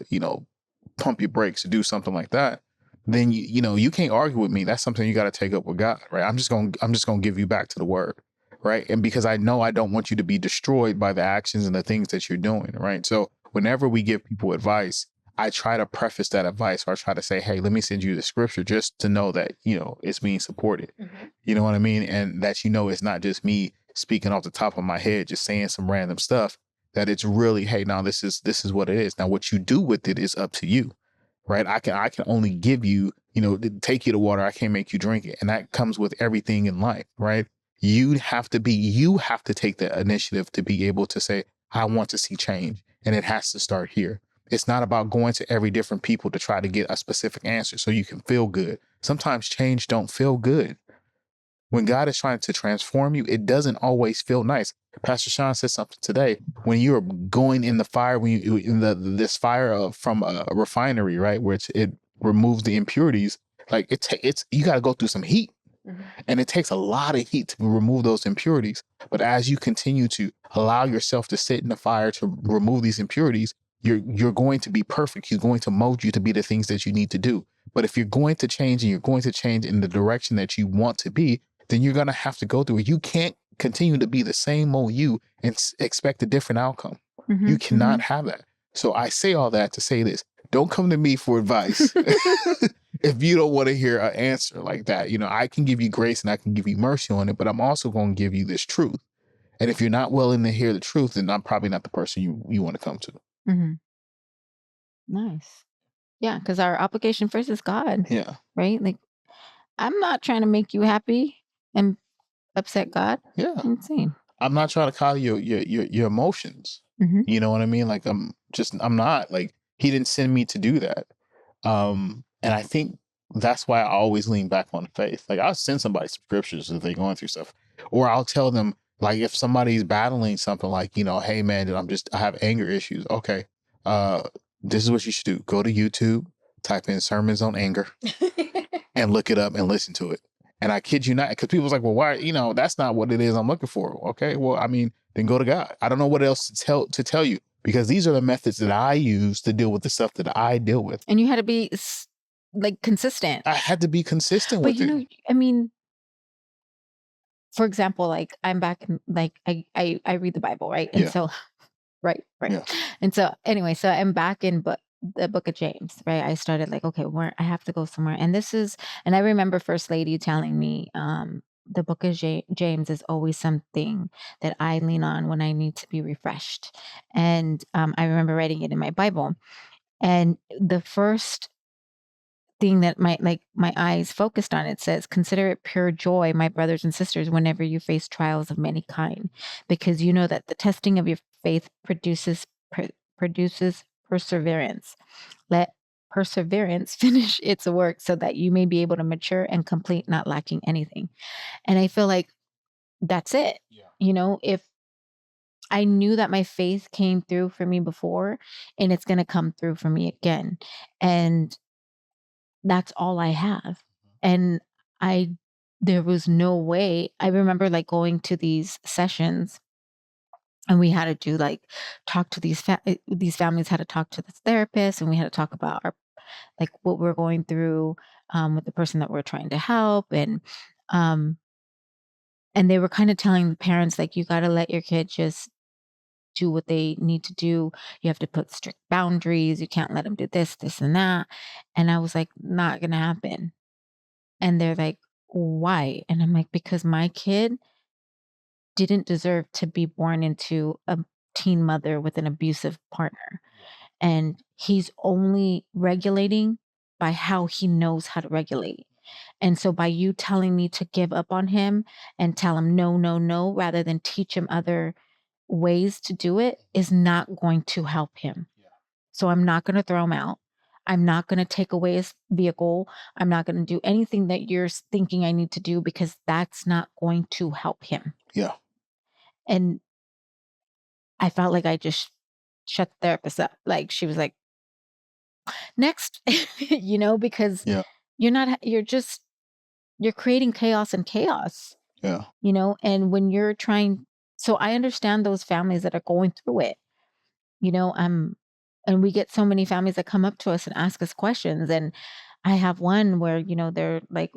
pump your brakes to do something like that, then you can't argue with me. That's something you got to take up with God, right? I'm just going to give you back to the word, right? And because I know I don't want you to be destroyed by the actions and the things that you're doing, right? So whenever we give people advice, I try to preface that advice, or I try to say, hey, let me send you the scripture just to know that, it's being supported. You know what I mean? And that, it's not just me speaking off the top of my head, just saying some random stuff, that it's really, hey, now this is what it is. Now, what you do with it is up to you, right? I can only give you, take you to water. I can't make you drink it. And that comes with everything in life, right? You have to take the initiative to be able to say, I want to see change. And it has to start here. It's not about going to every different people to try to get a specific answer so you can feel good. Sometimes change don't feel good. When God is trying to transform you, it doesn't always feel nice. Pastor Sean said something today. When you're going in the fire, when you in this fire from a refinery, right, where it removes the impurities, like it's you got to go through some heat. And it takes a lot of heat to remove those impurities. But as you continue to allow yourself to sit in the fire to remove these impurities, you're going to be perfect. He's going to mold you to be the things that you need to do. But if you're going to change and you're going to change in the direction that you want to be, then you're going to have to go through it. You can't continue to be the same old you and expect a different outcome. You cannot have that. So I say all that to say this. Don't come to me for advice if you don't want to hear an answer like that. I can give you grace and I can give you mercy on it, but I'm also going to give you this truth. And if you're not willing to hear the truth, then I'm probably not the person you want to come to.
Nice. Yeah, because our obligation first is God,
Yeah.
right? Like, I'm not trying to make you happy and upset God.
Yeah.
Insane.
I'm not trying to call your emotions. You know what I mean? Like I'm not, like, he didn't send me to do that. And I think that's why I always lean back on faith. Like, I'll send somebody some scriptures if they're going through stuff, or I'll tell them, like, if somebody's battling something, like, hey man, I have anger issues. Okay. This is what you should do. Go to YouTube, type in sermons on anger and look it up and listen to it. And I kid you not, because people's like, well, why, that's not what it is I'm looking for. Okay. Well, I mean, then go to God. I don't know what else to tell you, because these are the methods that I use to deal with the stuff that I deal with.
And you had to be like consistent.
I had to be consistent
But
with it.
I mean, for example, like, I'm back in, like, I read the Bible, right? And
Yeah.
so, right.
Yeah.
And so anyway, so I'm back in the book of James, right? I started like, okay, where I have to go somewhere. And I remember First Lady telling me, the book of James is always something that I lean on when I need to be refreshed. And I remember writing it in my Bible. And the first thing that my eyes focused on, it says, "Consider it pure joy, my brothers and sisters, whenever you face trials of many kind, because you know that the testing of your faith produces perseverance. Let perseverance finish its work so that you may be able to mature and complete, not lacking anything." And I feel like that's it.
Yeah.
If I knew that my faith came through for me before, and it's going to come through for me again. And that's all I have. And I there was no way. I remember like going to these sessions, and we had to do like talk to these families had to talk to this therapist, and we had to talk about our like what we're going through with the person that we're trying to help. Um and they were kind of telling the parents, like, you got to let your kid just do what they need to do. You have to put strict boundaries. You can't let them do this and that. And I was like, not gonna happen. And they're like, "Why?" And I'm like, "Because my kid didn't deserve to be born into a teen mother with an abusive partner. And he's only regulating by how he knows how to regulate. And so by you telling me to give up on him and tell him no, no, no, rather than teach him other ways to do it, is not going to help him. So I'm not going to throw him out. I'm not going to take away his vehicle. I'm not going to do anything that you're thinking I need to do, because that's not going to help him."
Yeah.
And I felt like I just shut the therapist up. Like, she was like, "Next," because
Yeah.
you're creating chaos and chaos,
Yeah.
and when you're trying. So I understand those families that are going through it, you know, and we get so many families that come up to us and ask us questions. And I have one where, they're like,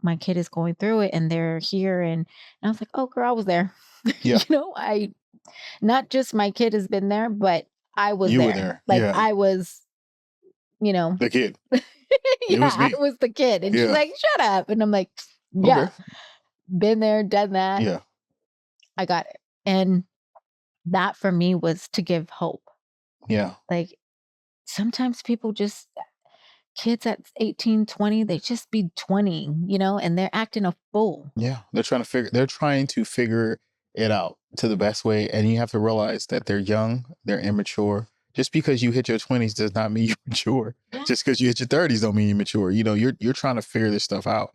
"My kid is going through it and they're here." And I was like, "Oh, girl, I was there."
Yeah.
I Not just my kid has been there, but I was
You were
there.
there.
Like,
Yeah.
I was,
The kid. It
yeah,
was
I
me.
was the kid. And she's
Yeah.
like, "Shut up." And I'm like,
Okay.
"Yeah, been there, done that.
Yeah.
I got it." And that for me was to give hope.
Yeah.
Like, sometimes people just, kids at 18, 20, they just be 20, and they're acting a fool.
Yeah. They're trying to figure it out to the best way. And you have to realize that they're young, they're immature. Just because you hit your 20s does not mean you're mature.
Yeah.
Just because you hit your 30s don't mean you're mature. You're trying to figure this stuff out.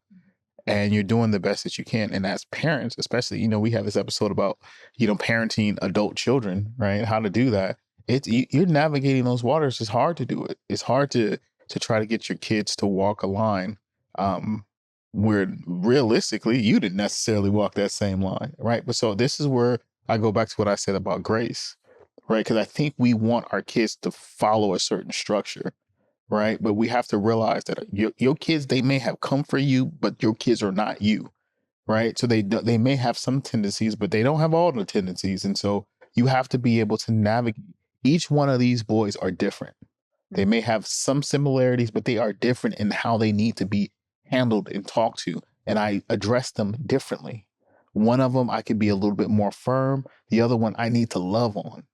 And you're doing the best that you can. And as parents, especially, we have this episode about, parenting adult children, right? How to do that. You're navigating those waters. It's hard to do it. It's hard to try to get your kids to walk a line, where realistically you didn't necessarily walk that same line, right? But so this is where I go back to what I said about grace, right? Because I think we want our kids to follow a certain structure, right? But we have to realize that your kids, they may have come for you, but your kids are not you, right? So they may have some tendencies, but they don't have all the tendencies. And so you have to be able to navigate. Each one of these boys are different. They may have some similarities, but they are different in how they need to be handled and talked to. And I address them differently. One of them, I could be a little bit more firm. The other one, I need to love on,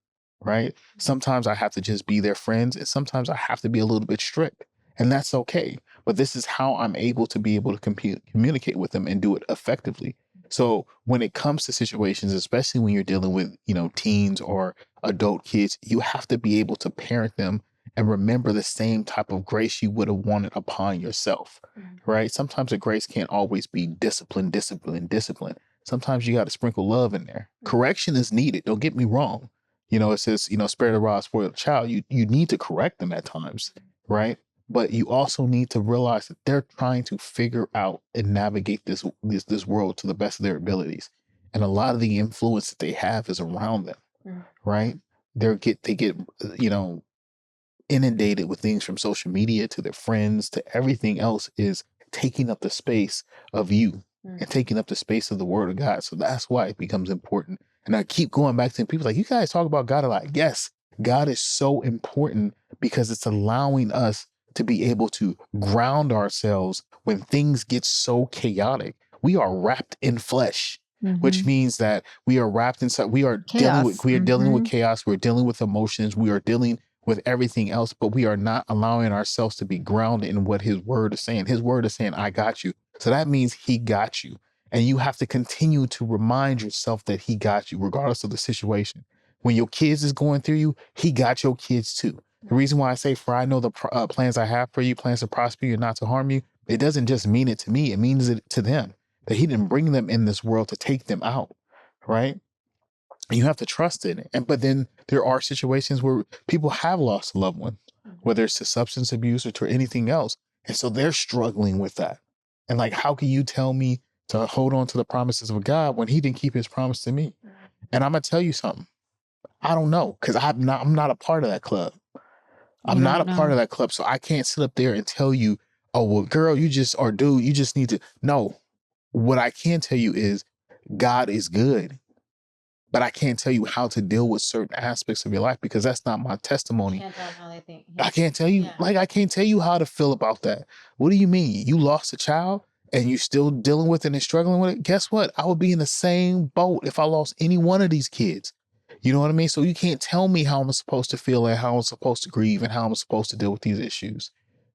right? Sometimes I have to just be their friends, and sometimes I have to be a little bit strict, and that's okay. But this is how I'm able to be able to communicate with them and do it effectively. So when it comes to situations, especially when you're dealing with, teens or adult kids, you have to be able to parent them and remember the same type of grace you would have wanted upon yourself, right? Sometimes the grace can't always be discipline, discipline, discipline. Sometimes you got to sprinkle love in there. Correction is needed. Don't get me wrong. It says, spare the rod, spoil the child. You need to correct them at times, right? But you also need to realize that they're trying to figure out and navigate this world to the best of their abilities. And a lot of the influence that they have is around them, right? They get, you know, inundated with things from social media to their friends to everything else is taking up the space of you and taking up the space of the word of God. So that's why it becomes important. And I keep going back to people like, you guys talk about God a lot. Yes, God is so important because it's allowing us to be able to ground ourselves when things get so chaotic, we are wrapped in flesh, which
Mhm.
means that we are wrapped inside.
Chaos.
We are dealing with
Mhm.
chaos. We're dealing with emotions. We are dealing with everything else, but we are not allowing ourselves to be grounded in what his word is saying. His word is saying, I got you. So that means he got you. And you have to continue to remind yourself that he got you, regardless of the situation. When your kids is going through you, he got your kids too. The reason why I say, for I know the plans I have for you, plans to prosper you and not to harm you, it doesn't just mean it to me. It means it to them, that he didn't bring them in this world to take them out. Right. You have to trust it. But then there are situations where people have lost a loved one, whether it's to substance abuse or to anything else. And so they're struggling with that. And like, how can you tell me to hold on to the promises of God when he didn't keep his promise to me? And I'm gonna tell you something. I don't know, because I'm not a part of that club.
You
I'm not
don't
a part
know.
of that club. So I can't sit up there and tell you, oh well, girl, you just, or dude, you just need to. No. What I can tell you is God is good. But I can't tell you how to deal with certain aspects of your life because that's not my testimony.
Can't tell them how they think.
I can't tell you,
Yeah.
like, I can't tell you how to feel about that. What do you mean? You lost a child and you still dealing with it and struggling with it? Guess what? I would be in the same boat if I lost any one of these kids. You know what I mean? So you can't tell me how I'm supposed to feel and how I'm supposed to grieve and how I'm supposed to deal with these issues.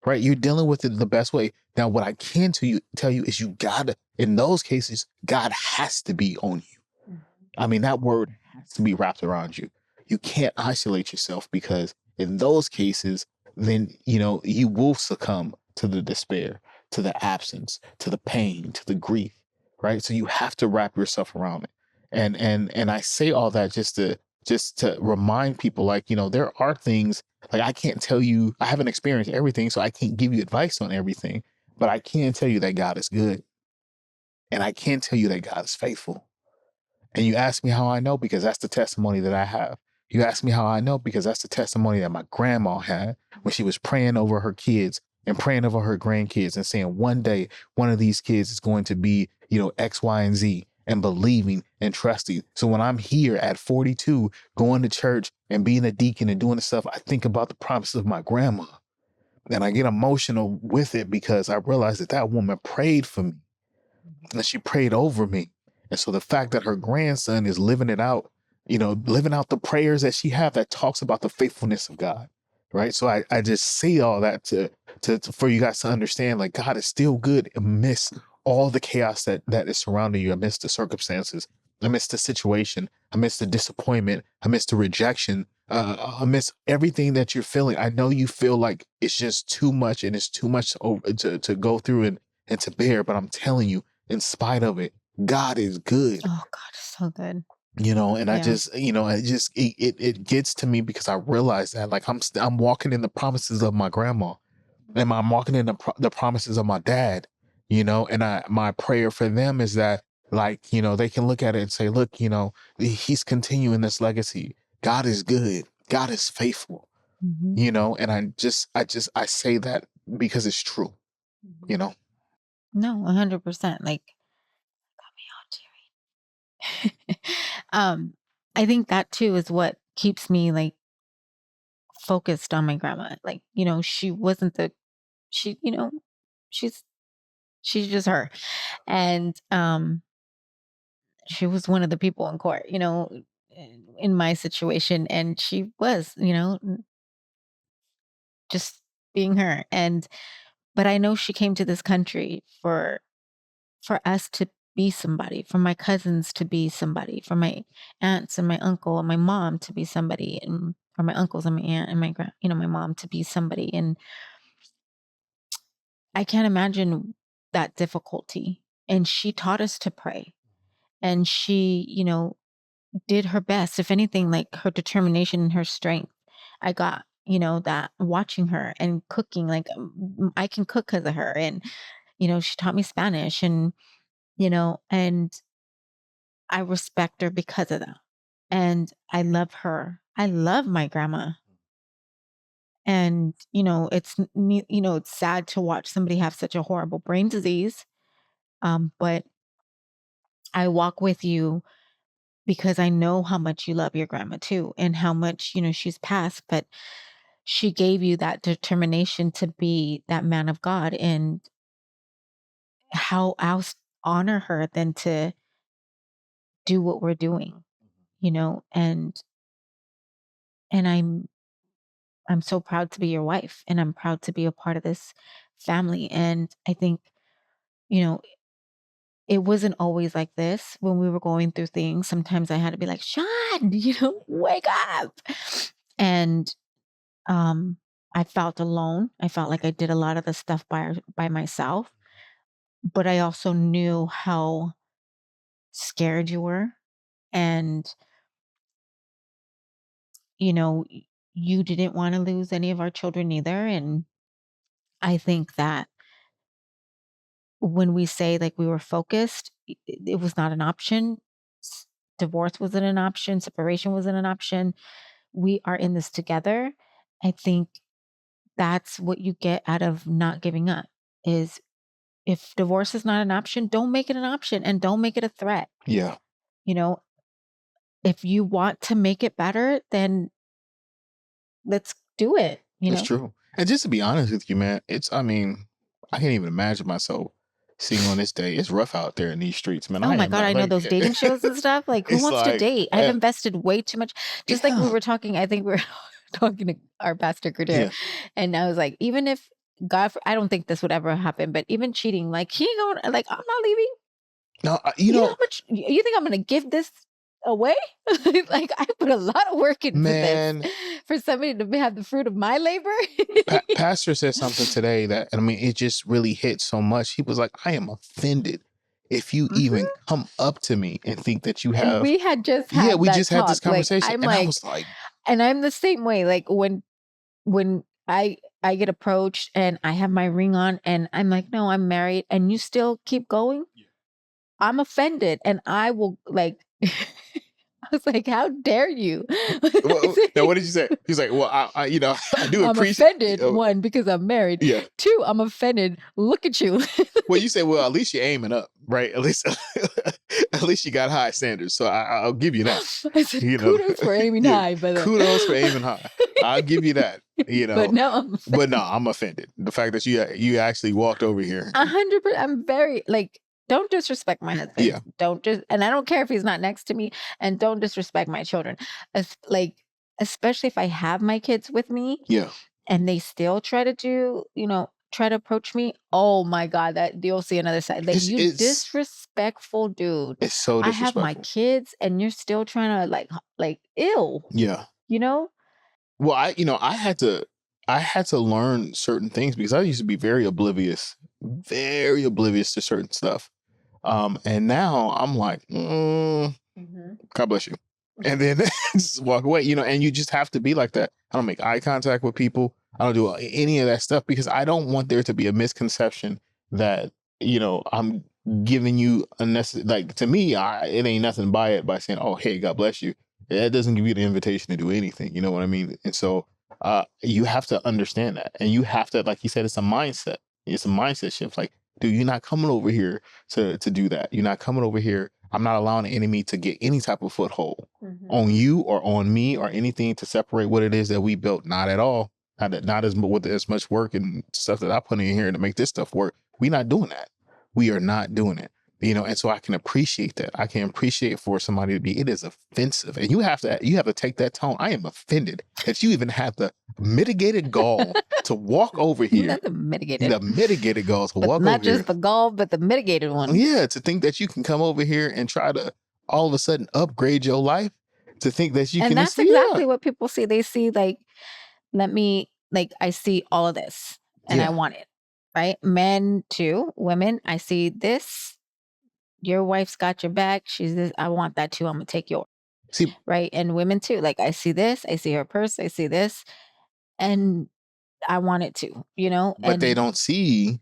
Right? You're dealing with it the best way. Now, what I can tell you is you gotta, in those cases, God has to be on you. I mean, that word has to be wrapped around you. You can't isolate yourself because in those cases, then, you will succumb to the despair, to the absence, to the pain, to the grief, right? So you have to wrap yourself around it. And I say all that just to remind people, like, there are things like I can't tell you, I haven't experienced everything, so I can't give you advice on everything, but I can tell you that God is good. And I can tell you that God is faithful. And you ask me how I know because that's the testimony that I have. You ask me how I know because that's the testimony that my grandma had when she was praying over her kids and praying over her grandkids and saying one day one of these kids is going to be, X, Y, and Z, and believing and trusting. So when I'm here at 42, going to church and being a deacon and doing the stuff, I think about the promises of my grandma. And I get emotional with it because I realize that that woman prayed for me and she prayed over me. And so the fact that her grandson is living it out, living out the prayers that she had that talks about the faithfulness of God. Right. So I just say all that to for you guys to understand, like, God is still good amidst all the chaos that is surrounding you, amidst the circumstances, amidst the situation, amidst the disappointment, amidst the rejection, amidst everything that you're feeling. I know you feel like it's just too much and it's too much to go through and to bear, but I'm telling you, in spite of it, God is good.
Oh God, it's so good.
And I
Yeah.
just, it gets to me because I realize that, like, I'm walking in the promises of my grandma, and I'm walking in the promises of my dad, and my prayer for them is that, like, they can look at it and say, look, he's continuing this legacy. God is good. God is faithful,
Mhm.
and I say that because it's true, you know.
No, 100%. Like, got me all teary. I think that too is what keeps me like focused on my grandma. Like, she wasn't she, she's she's just her. And she was one of the people in court, in my situation. And she was, just being her. But I know she came to this country for us to be somebody, for my cousins to be somebody, for my aunts and my uncle and my mom to be somebody, and or my uncles and my aunt and my mom to be somebody. And I can't imagine that difficulty. And she taught us to pray. And she, did her best. If anything, like her determination and her strength, I got, that watching her and cooking. Like, I can cook because of her. And, she taught me Spanish, and I respect her because of that. And I love her. I love my grandma. And, it's sad to watch somebody have such a horrible brain disease. But I walk with you because I know how much you love your grandma too, and how much, she's passed, but she gave you that determination to be that man of God. And how else honor her than to do what we're doing, you know? And I'm so proud to be your wife, and I'm proud to be a part of this family. And I think, you know, it wasn't always like this when we were going through things. Sometimes I had to be like, Sean, wake up. And I felt alone. I felt like I did a lot of the stuff by myself, but I also knew how scared you were. And, you didn't want to lose any of our children either. And I think that when we say like we were focused, it was not an option. Divorce wasn't an option. Separation wasn't an option. We are in this together. I think that's what you get out of not giving up is if divorce is not an option, don't make it an option and don't make it a threat.
Yeah.
You know, if you want to make it better, then let's do it,
It's true. And just to be honest with you, man, I can't even imagine myself seeing on this day. It's rough out there in these streets, man.
Oh
I
my
am
God,
not
I know
like,
those dating shows and stuff. Like, who
it's
wants to
like,
date? I've invested way too much. Just like we
yeah,
were talking, I think we were talking to our pastor Kadir,
yeah.
and I was like, even if I don't think this would ever happen, but even cheating, like he ain't going, like I'm not leaving.
No,
You know how much you think I'm gonna give this away? Like I put a lot of work into
man,
this for somebody to have the fruit of my labor.
Pastor said something today that, it just really hit so much. He was like, I am offended if you
Mhm.
even come up to me and think that you
And
have,
we had just
yeah,
had
we
that
just had this
talk. Like
conversation.
I'm
And I
like,
was like,
and I'm the same way. Like when I get approached and I have my ring on and I'm like, no, I'm married, and you still keep going, I'm offended, and I will like. I was like, how dare you?
now what did you say? He's like, well, I I do
I'm
appreciate.
offended, one, because I'm married.
Yeah.
Two, I'm offended. Look at you.
Well, you say, well, at least you're aiming up, right? At least, at least you got high standards. So I'll give you that.
I said, kudos for aiming
Yeah,
high, brother.
kudos for aiming high. I'll give you that.
But no, I'm offended.
But no, I'm offended. The fact that you actually walked over here.
100%. I'm very like, don't disrespect my husband.
Yeah.
And I don't care if he's not next to me, and don't disrespect my children. Especially if I have my kids with me.
Yeah.
And they still try to approach me. Oh my God, that you'll see another side. Like you disrespectful dude.
It's so
I have my
disrespectful.
kids and you're still trying to like ill.
Yeah.
Well,
I had to learn certain things because I used to be very oblivious to certain stuff. And now I'm like, God bless you. And then just walk away, and you just have to be like that. I don't make eye contact with people. I don't do any of that stuff because I don't want there to be a misconception that, I'm giving you unnecessary, like to me, it ain't nothing by it by saying, oh, hey, God bless you. That doesn't give you the invitation to do anything. You know what I mean? And so you have to understand that. And you have to, like you said, it's a mindset. It's a mindset shift. Like, dude, you're not coming over here to do that. You're not coming over here. I'm not allowing the enemy to get any type of foothold on you or on me or anything to separate what it is that we built. Not at all. Not as with as much work and stuff that I put in here to make this stuff work. We're not doing that. We are not doing it. And so I can appreciate that. I can appreciate for somebody to be, it is offensive. And you have to take that tone. I am offended that you even have the mitigated gall to walk over here.
Not the mitigated.
The mitigated gall to
but
walk
not
over here.
just the gall, but the mitigated one.
Yeah, to think that you can come over here and try to all of a sudden upgrade your life. To think that you can.
And that's exactly what people see. They see I see all of this and I want it. Right? Men too, women, I see this. Your wife's got your back. She's this. I want that too. I'm gonna take yours.
See,
right? And women too. Like I see this, I see her purse, I see this, and I want it too.
But they don't see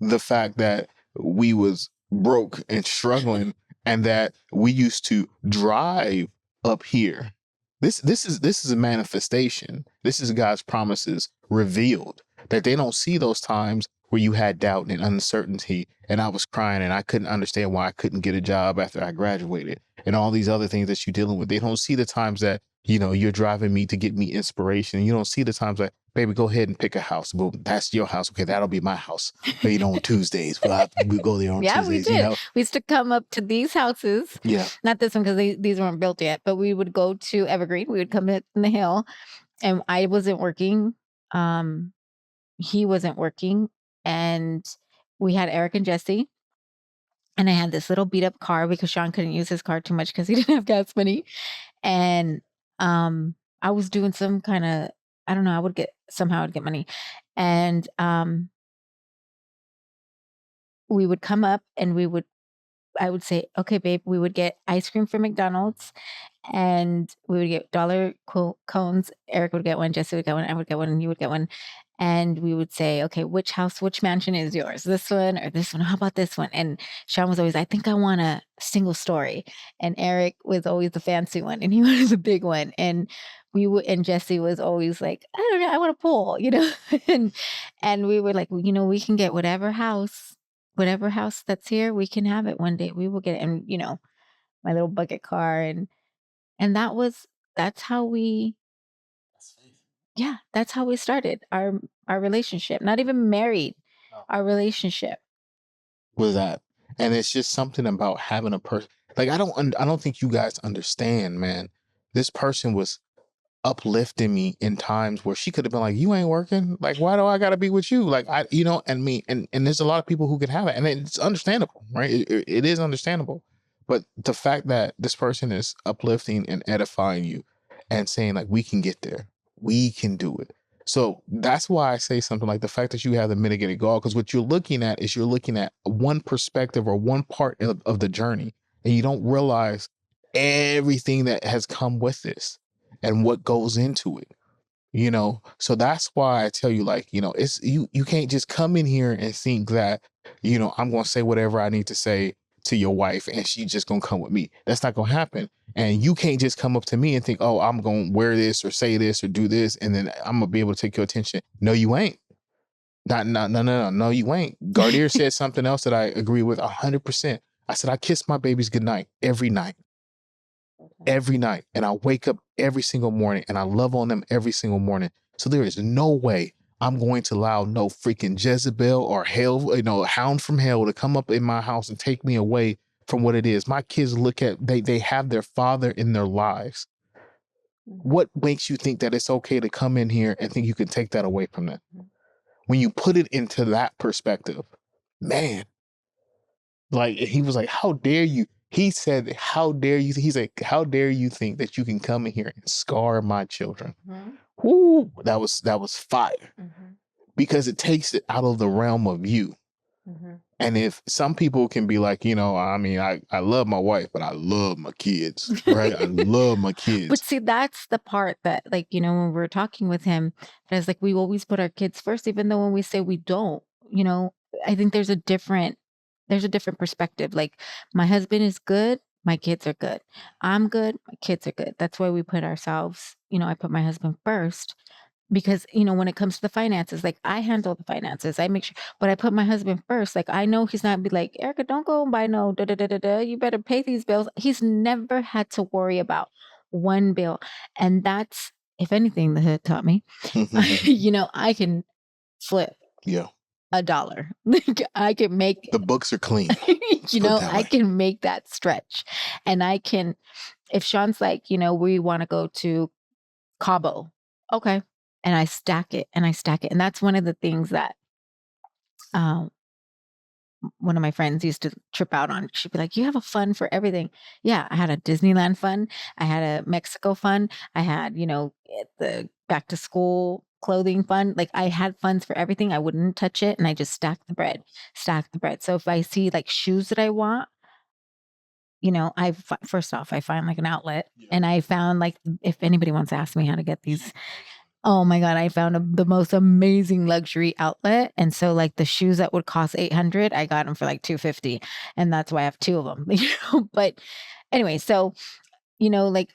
the fact that we was broke and struggling, and that we used to drive up here. This is a manifestation. This is God's promises revealed. That they don't see those times where you had doubt and uncertainty, and I was crying and I couldn't understand why I couldn't get a job after I graduated, and all these other things that you're dealing with. They don't see the times that, you're driving me to get me inspiration. You don't see the times that, baby, go ahead and pick a house. Well, that's your house. Okay, that'll be my house. On Tuesdays. We go there on
Yeah, we
Tuesdays,
did. We used to come up to these houses.
Yeah.
Not this one because these weren't built yet, but we would go to Evergreen. We would come up in the hill, and I wasn't working. He wasn't working, and we had Eric and Jesse. And I had this little beat up car because Sean couldn't use his car too much because he didn't have gas money. And I was doing some kind of, I don't know, I'd get money. And we would come up and I would say, okay, babe, we would get ice cream from McDonald's and we would get dollar cones. Eric would get one, Jesse would get one, I would get one, and you would get one. And we would say, okay, which mansion is yours? This one or this one? How about this one? And Sean was always, I think I want a single story. And Eric was always the fancy one and he wanted the big one. And and Jesse was always like, I don't know, I want a pool, and we were like, well, we can get whatever house that's here, we can have it one day. We will get it. And, my little bucket car. And that's how we, yeah, that's how we started our relationship. Not even married, our relationship.
With that. And it's just something about having a person. Like, I don't think you guys understand, man. This person was uplifting me in times where she could have been like, you ain't working. Like, why do I gotta be with you? Like, and there's a lot of people who can have it, and it's understandable, right? It is understandable. But the fact that this person is uplifting and edifying you and saying, like, we can get there, we can do it. So that's why I say something like the fact that you have the mitigated goal, because what you're looking at is you're looking at one perspective or one part of the journey, and you don't realize everything that has come with this and what goes into it. So that's why I tell you, like, it's you can't just come in here and think that, I'm going to say whatever I need to say to your wife and she's just going to come with me. That's not going to happen. And you can't just come up to me and think, oh, I'm going to wear this or say this or do this, and then I'm going to be able to take your attention. No, you ain't. No, you ain't. Gardier said something else that I agree with 100%. I said, I kiss my babies goodnight every night. Every night. And I wake up every single morning and I love on them every single morning. So there is no way I'm going to allow no freaking Jezebel or hell, hound from hell to come up in my house and take me away from what it is. My kids they have their father in their lives. What makes you think that it's okay to come in here and think you can take that away from them? When you put it into that perspective, man, like, he was like, how dare you? He said, how dare you? He's like, how dare you think that you can come in here and scar my children? Woo, that was fire. Because it takes it out of the realm of you. And if some people can be like, I love my wife, but I love my kids, right? I love my kids.
But see, that's the part that, like, when we're talking with him, it's like we always put our kids first, even though when we say we don't, I think there's a different perspective. Like, my husband is good, my kids are good. I'm good, my kids are good. That's why we put ourselves, I put my husband first. Because, when it comes to the finances, like, I handle the finances, I make sure, but I put my husband first. Like, I know he's not be like, Erica, don't go and buy no da da da da da. You better pay these bills. He's never had to worry about one bill. And that's, if anything, the hood taught me, I can flip $1. I can make
the books are clean.
I can make that stretch. And I can, if Sean's like, we want to go to Cabo. Okay. And I stack it and I stack it. And that's one of the things that one of my friends used to trip out on. She'd be like, you have a fund for everything. Yeah, I had a Disneyland fund. I had a Mexico fund. I had, the back to school clothing fund. Like, I had funds for everything. I wouldn't touch it. And I just stack the bread. So if I see like shoes that I want, first off, I find like an outlet, and I found, like, if anybody wants to ask me how to get these, oh my God, I found the most amazing luxury outlet. And so, like, the shoes that would cost $800, I got them for like $250. And that's why I have 2 of them, but anyway, so, like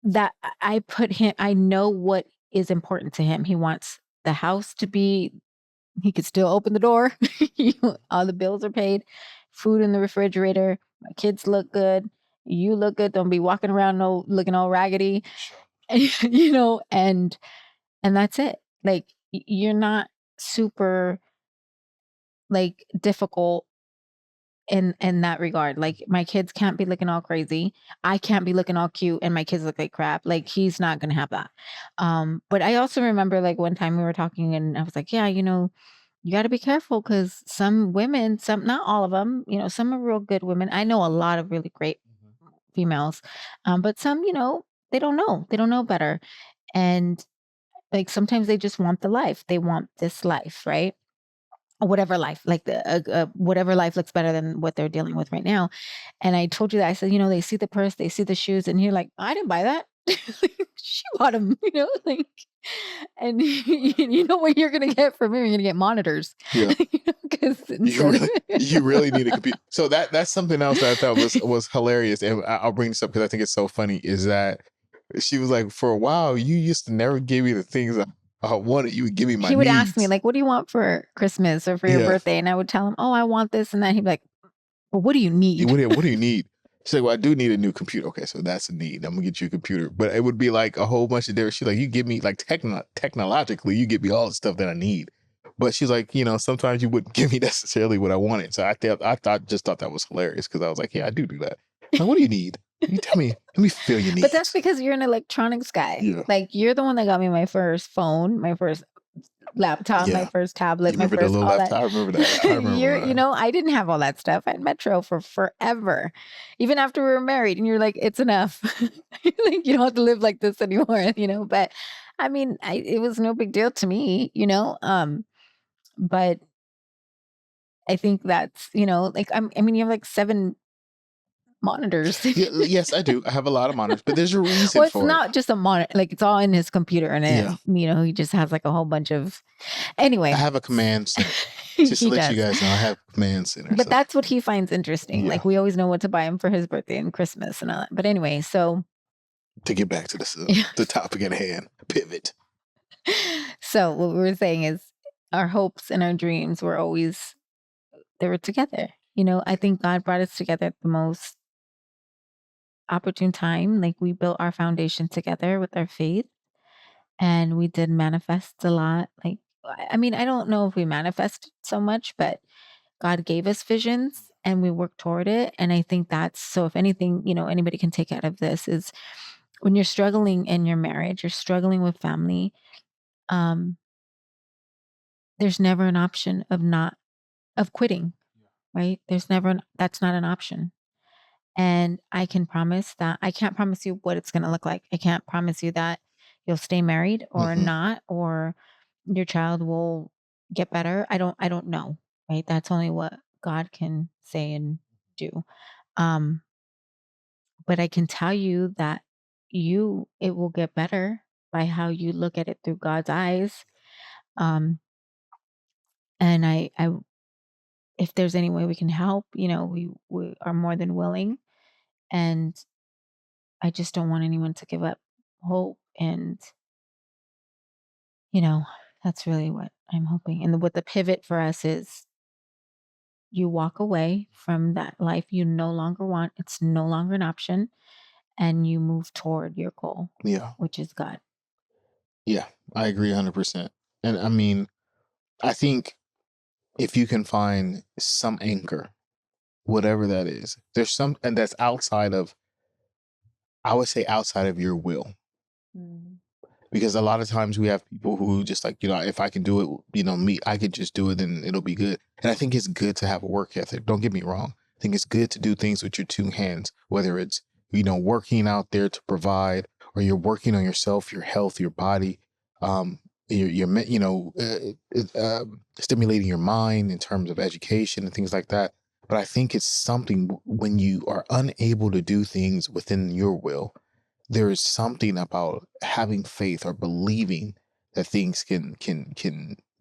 that, I know what is important to him. He wants the house to be He could still open the door. All the bills are paid, food in the refrigerator. My kids look good. You look good. Don't be walking around looking all raggedy, and that's it. Like you're not super like difficult in that regard. Like my kids can't be looking all crazy. I can't be looking all cute and my kids look like crap. Like he's not gonna have that. But I also remember like one time we were talking and I was like, yeah, you got to be careful because some women, not all of them, some are real good women. I know a lot of really great females, but some, they don't know. They don't know better. And like sometimes they just want the life. They want this life, right? Or whatever life, like whatever life looks better than what they're dealing with right now. And I told you that I said, they see the purse, they see the shoes, and you're like, I didn't buy that. She bought them, like, and you know what you're gonna get from me? You're gonna get monitors.
Yeah.
Because
you really need a computer. So that's something else that I thought was hilarious, and I'll bring this up because I think it's so funny. Is that she was like, for a while, you used to never give me the things I wanted. You would give me my
he would
needs.
ask me like, what do you want for Christmas or for your birthday? And I would tell him, oh, I want this and that. He'd be like, well, what do you need?
What do you need? She's like, well, I do need a new computer. Okay, so that's a need. I'm gonna get you a computer. But it would be like a whole bunch of different. She's like, you give me like technologically, you give me all the stuff that I need. But she's like, sometimes you wouldn't give me necessarily what I wanted. So I just thought that was hilarious because I was like, yeah, I do that. Like, what do you need? You tell me. Let me feel your needs.
But that's because you're an electronics guy.
Yeah.
Like you're the one that got me my first phone, my first laptop, my first tablet, my first all that.
I remember that. I remember
I didn't have all that stuff. I had Metro for forever, even after we were married. And you're like, it's enough. Like you don't have to live like this anymore, But I mean, it was no big deal to me, But I think that's like I mean, you have like 7 monitors.
Yes, I do. I have a lot of monitors, but there's a reason
well, it's
for it.
not just a monitor. Like it's all in his computer, and he just has like a whole bunch of. Anyway,
I have a command center. Just to let you guys know, I have a command center.
But that's what he finds interesting. Yeah. Like we always know what to buy him for his birthday and Christmas and all that. But anyway, so
to get back to the topic at hand, pivot.
So what we were saying is our hopes and our dreams were always they were together. I think God brought us together at the most opportune time. Like we built our foundation together with our faith and we did manifest a lot. Like, I mean, I don't know if we manifested so much, but God gave us visions and we worked toward it. And I think that's, so if anything, anybody can take out of this is when you're struggling in your marriage, you're struggling with family, there's never an option of quitting, right? That's not an option. And I can promise that I can't promise you what it's going to look like. I can't promise you that you'll stay married or not, or your child will get better. I don't know, right? That's only what God can say and do. But I can tell you that it will get better by how you look at it through God's eyes. And I if there's any way we can help, we are more than willing. And I just don't want anyone to give up hope. And, that's really what I'm hoping. And what the pivot for us is you walk away from that life you no longer want. It's no longer an option. And you move toward your goal, which is God.
Yeah, I agree 100%. And I mean, I think if you can find some anchor, whatever that is, there's some, and that's outside of, I would say outside of your will. Because a lot of times we have people who just like, if I can do it, I could just do it and it'll be good. And I think it's good to have a work ethic. Don't get me wrong. I think it's good to do things with your 2 hands, whether it's, working out there to provide, or you're working on yourself, your health, your body, stimulating your mind in terms of education and things like that. But I think it's something when you are unable to do things within your will, there is something about having faith or believing that things can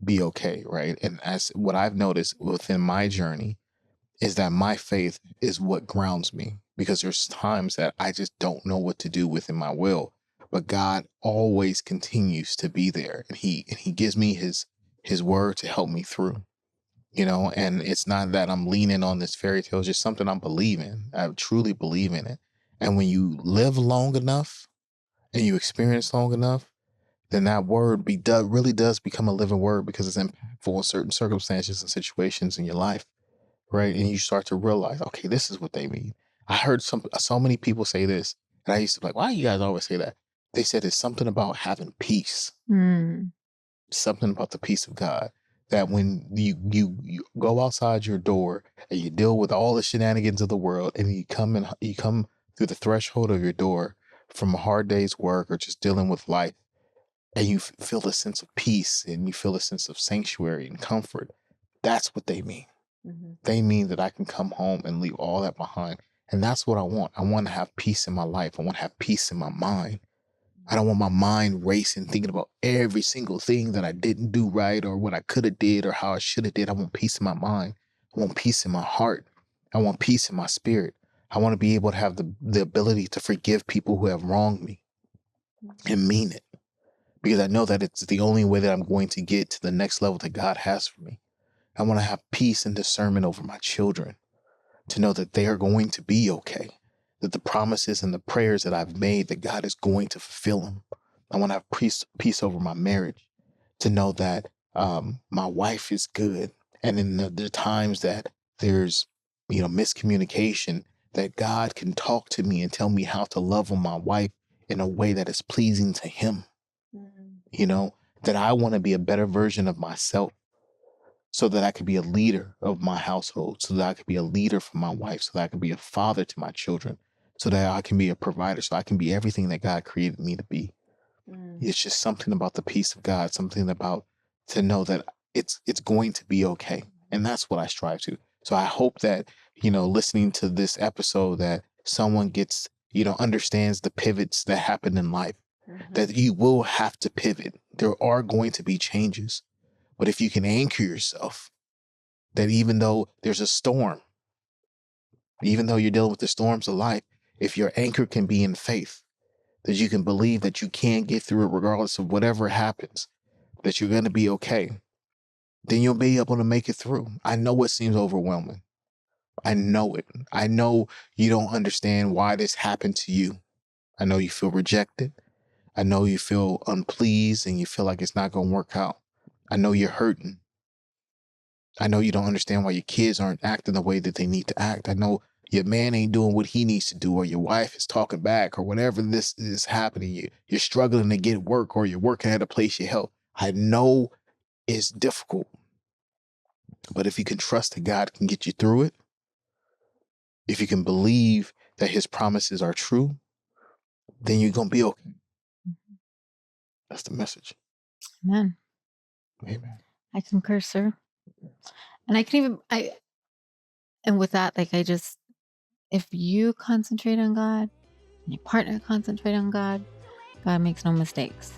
be okay, right? And as what I've noticed within my journey is that my faith is what grounds me, because there's times that I just don't know what to do within my will, but God always continues to be there, and he gives me his his word to help me through, and it's not that I'm leaning on this fairy tale. It's just something I'm believing. I truly believe in it. And when you live long enough and you experience long enough, then that word really does become a living word, because it's impactful in certain circumstances and situations in your life, right? And you start to realize, okay, this is what they mean. I heard so many people say this, and I used to be like, why do you guys always say that? They said it's something about having peace,
Mm.
something about the peace of God. That when you go outside your door and you deal with all the shenanigans of the world, and you come through the threshold of your door from a hard day's work or just dealing with life, and you feel a sense of peace and you feel a sense of sanctuary and comfort. That's what they mean.
Mm-hmm.
They mean that I can come home and leave all that behind. And that's what I want. I want to have peace in my life. I want to have peace in my mind. I don't want my mind racing, thinking about every single thing that I didn't do right, or what I could have did, or how I should have did. I want peace in my mind. I want peace in my heart. I want peace in my spirit. I want to be able to have the ability to forgive people who have wronged me and mean it, because I know that it's the only way that I'm going to get to the next level that God has for me. I want to have peace and discernment over my children, to know that they are going to be okay, that the promises and the prayers that I've made, that God is going to fulfill them. I want to have peace over my marriage, to know that my wife is good. And in the times that there's, miscommunication, that God can talk to me and tell me how to love on my wife in a way that is pleasing to him. That I want to be a better version of myself, so that I could be a leader of my household, so that I could be a leader for my wife, so that I can be a father to my children, so that I can be a provider, so I can be everything that God created me to be. It's just something about the peace of God, something about to know that it's going to be okay. And that's what I strive to. So I hope that, listening to this episode, that someone gets, understands the pivots that happen in life, that you will have to pivot. There are going to be changes. But if you can anchor yourself, that even though there's a storm, even though you're dealing with the storms of life, if your anchor can be in faith, that you can believe that you can get through it regardless of whatever happens, that you're going to be okay, then you'll be able to make it through. I know it seems overwhelming. I know it. I know you don't understand why this happened to you. I know you feel rejected. I know you feel unpleased and you feel like it's not going to work out. I know you're hurting. I know you don't understand why your kids aren't acting the way that they need to act. I know your man ain't doing what he needs to do, or your wife is talking back, or whatever this is happening. You're struggling to get work, or you're working at a place you help. I know it's difficult, but if you can trust that God can get you through it, if you can believe that his promises are true, then you're going to be okay. That's the message.
Amen.
Amen.
I concur, sir. And and with that, if you concentrate on God and your partner concentrate on God, God makes no mistakes.